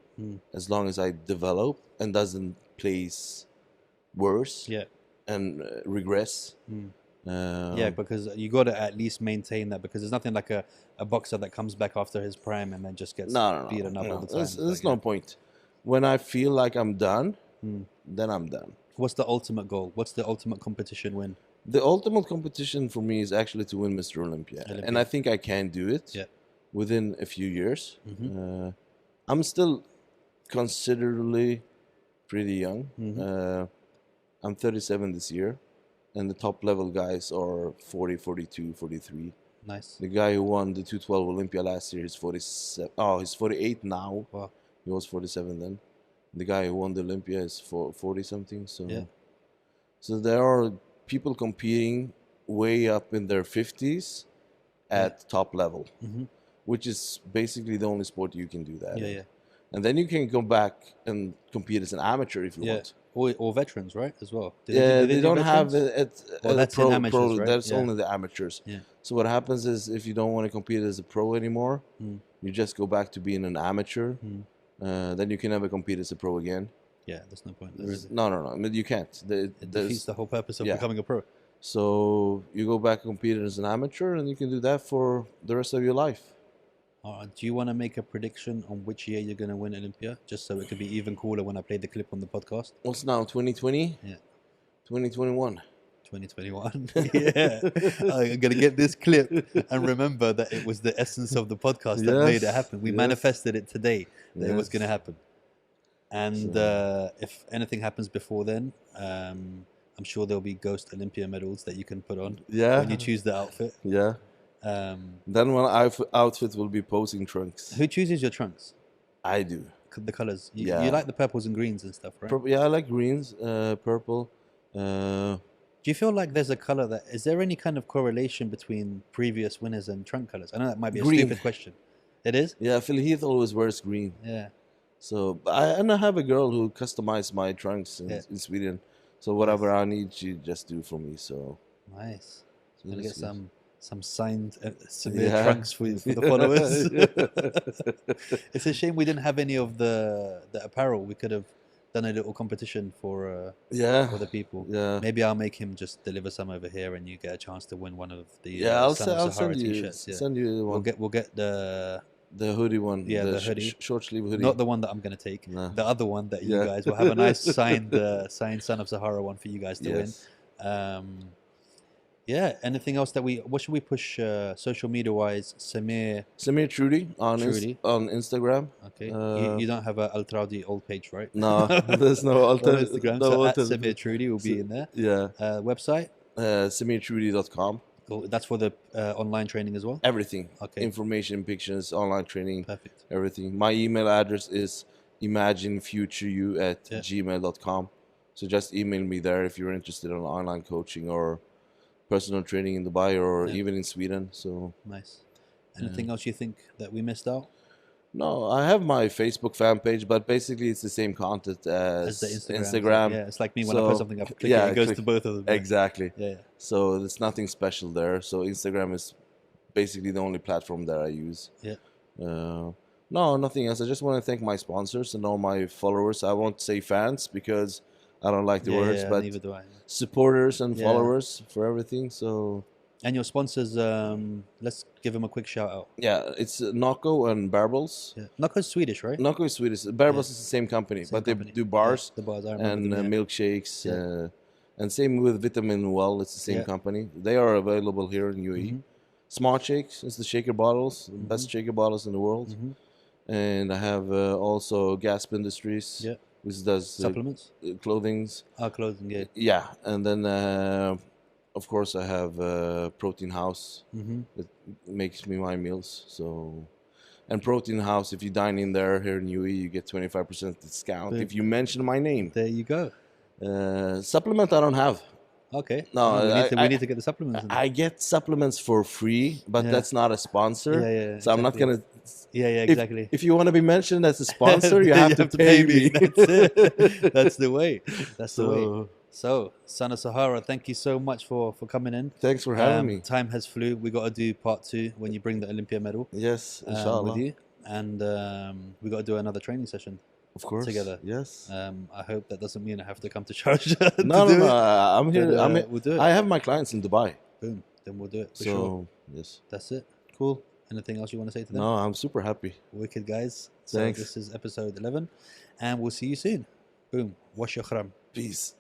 as long as I develop and doesn't place worse and regress.
Because you got to at least maintain that, because there's nothing like a boxer that comes back after his prime and then just gets beaten up all the time.
There's no point. When I feel like I'm done, then I'm done.
What's the ultimate goal? What's the ultimate competition win?
The ultimate competition for me is actually to win Mr. Olympia. And I think I can do it within a few years. I'm still considerably pretty young. I'm 37 this year, and the top level guys are 40, 42, 43.
Nice.
The guy who won the 212 Olympia last year is 47. Oh, he's 48 now.
Wow.
He was 47 then. The guy who won the Olympia is 40 something. So there are people competing way up in their 50s at top level, which is basically the only sport you can do that in. And then you can go back and compete as an amateur if you want.
Or veterans, right, as well?
They don't have it
that's
pro,
amateurs, right?
That's only the amateurs. So what happens is if you don't want to compete as a pro anymore, you just go back to being an amateur. Then you can never compete as a pro again.
Yeah, there's no point.
No. I mean, you can't.
It defeats the whole purpose of becoming a pro.
So you go back and compete as an amateur, and you can do that for the rest of your life.
Do you want to make a prediction on which year you're going to win Olympia, just so it could be even cooler when I play the clip on the podcast?
What's now, 2020?
Yeah.
2021.
2021. Yeah. I'm going to get this clip and remember that it was the essence of the podcast that made it happen. We manifested it today that it was going to happen. And if anything happens before then, I'm sure there'll be Ghost Olympia medals that you can put on when you choose the outfit.
Yeah. Then one outfit will be posing trunks.
Who chooses your trunks?
I do.
The colors. You like the purples and greens and stuff, right?
Yeah, I like greens, purple.
Do you feel like there's a color that... Is there any kind of correlation between previous winners and trunk colors? I know that might be a stupid question. It is?
Yeah, Phil Heath always wears green.
Yeah.
So, I have a girl who customized my trunks in Sweden. So whatever I need, she just do for me. So
nice. I'm gonna get some signed Samir trunks for the followers. It's a shame we didn't have any of the apparel. We could have done a little competition for the people.
Yeah.
Maybe I'll make him just deliver some over here, and you get a chance to win one of the
I'll
Sahara
send you
t-shirts. Yeah.
Send you one.
We'll get the
hoodie one.
Yeah, the hoodie.
Short sleeve hoodie.
Not the one that I'm going to take.
No.
The other one that you guys will have a nice signed Son of Sahara one for you guys to win. Anything else what should we push social media wise? Samir
Troudi on Instagram.
Okay. You don't have a Troudi old page, right?
No, there's no
Instagram. So at Samir Troudi will be in there.
Yeah.
Website?
SamirTroudi.com.
Cool. That's for the online training as well?
Everything.
Okay.
Information, pictures, online training.
Perfect.
Everything. My email address is imaginefutureyou@gmail.com. So just email me there if you're interested in online coaching or personal training in Dubai or even in Sweden. So
nice. Anything else you think that we missed out?
No, I have my Facebook fan page, but basically it's the same content as
the
Instagram.
Yeah, it's like me when I put something up, it goes to both of them.
Exactly.
Yeah.
So there's nothing special there. So Instagram is basically the only platform that I use.
Yeah.
No, nothing else. I just want to thank my sponsors and all my followers. I won't say fans because I don't like the words, but
neither do I.
Supporters and followers for everything. So.
And your sponsors, let's give them a quick shout out.
Yeah, it's Nocco and Barbels.
Yeah. Nocco's Swedish, right?
Nocco is Swedish. Barbels is the same company, but they do bars,
the bars
and milkshakes. And same with Vitamin Well, it's the same company. They are available here in UAE. Smart Shakes is the shaker bottles, the best shaker bottles in the world. And I have also Gasp Industries, which does
supplements,
clothings.
Clothing, yeah.
Yeah, and then of course I have Protein House. That makes me my meals. So, and Protein House, if you dine in there here in UAE, you get 25% discount if you mention my name.
There you go.
Supplement I don't have.
Okay.
No,
we need to get the supplements.
I get supplements for free, but that's not a sponsor.
Yeah,
so I'm not gonna.
Yeah, exactly.
If you want to be mentioned as a sponsor, you have to pay me.
That's it. That's the way. That's the way. So, Son of Sahara, thank you so much for coming in.
Thanks for having me.
Time has flew. We got to do part 2 when you bring the Olympia medal.
Yes, inshallah.
With you, and we got to do another training session.
Of course.
Together.
Yes.
I hope that doesn't mean I have to come to Sharjah.
No. I'm here.
We'll do it.
I have my clients in Dubai.
Boom. Then we'll do it. For
so
sure.
Yes.
That's it.
Cool.
Anything else you want to say to them?
No, I'm super happy.
Wicked, guys. So
Thanks.
this is episode 11, and we'll see you soon. Boom. Wash your khram.
Peace.